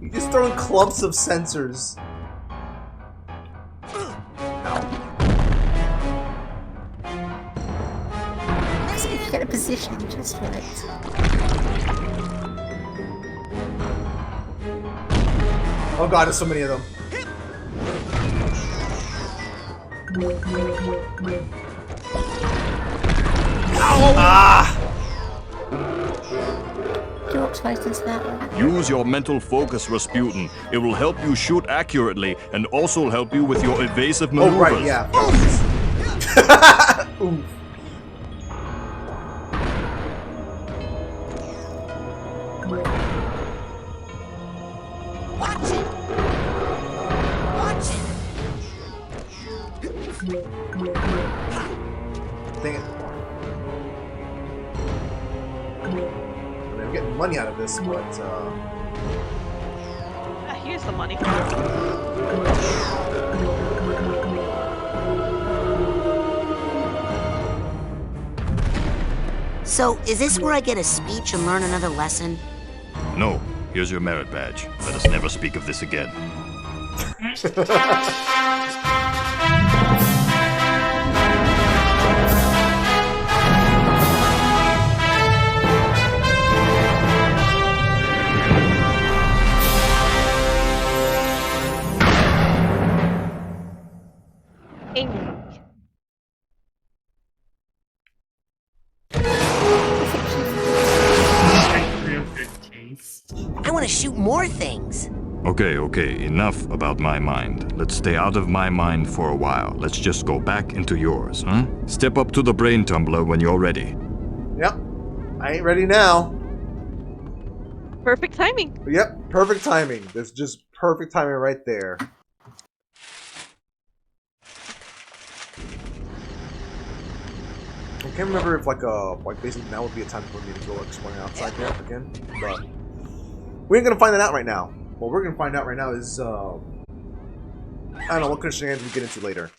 You just throwing clumps of sensors. So if you get a position just right. Oh God, there's so many of them. Ah! You walked right into that one. Use your mental focus, Rasputin. It will help you shoot accurately and also help you with your evasive Oh, maneuvers. right, yeah. Ooh. Watch it! Watch it! Dang it. I mean, I'm getting money out of this, but, Here's the money. So, is this where I get a speech and learn another lesson? No. Here's your merit badge. Let us never speak of this again. I want to shoot more things. Okay, enough about my mind. Let's stay out of my mind for a while. Let's just go back into yours, huh? Step up to the brain tumbler when you're ready. yep. I ain't ready now. Perfect timing. Yep, perfect timing. There's just perfect timing right there. I can't remember if like basically now would be a time for me to go exploring outside there again, but we ain't gonna find that out right now. What we're gonna find out right now is I don't know what kind of shenanigans we get into later.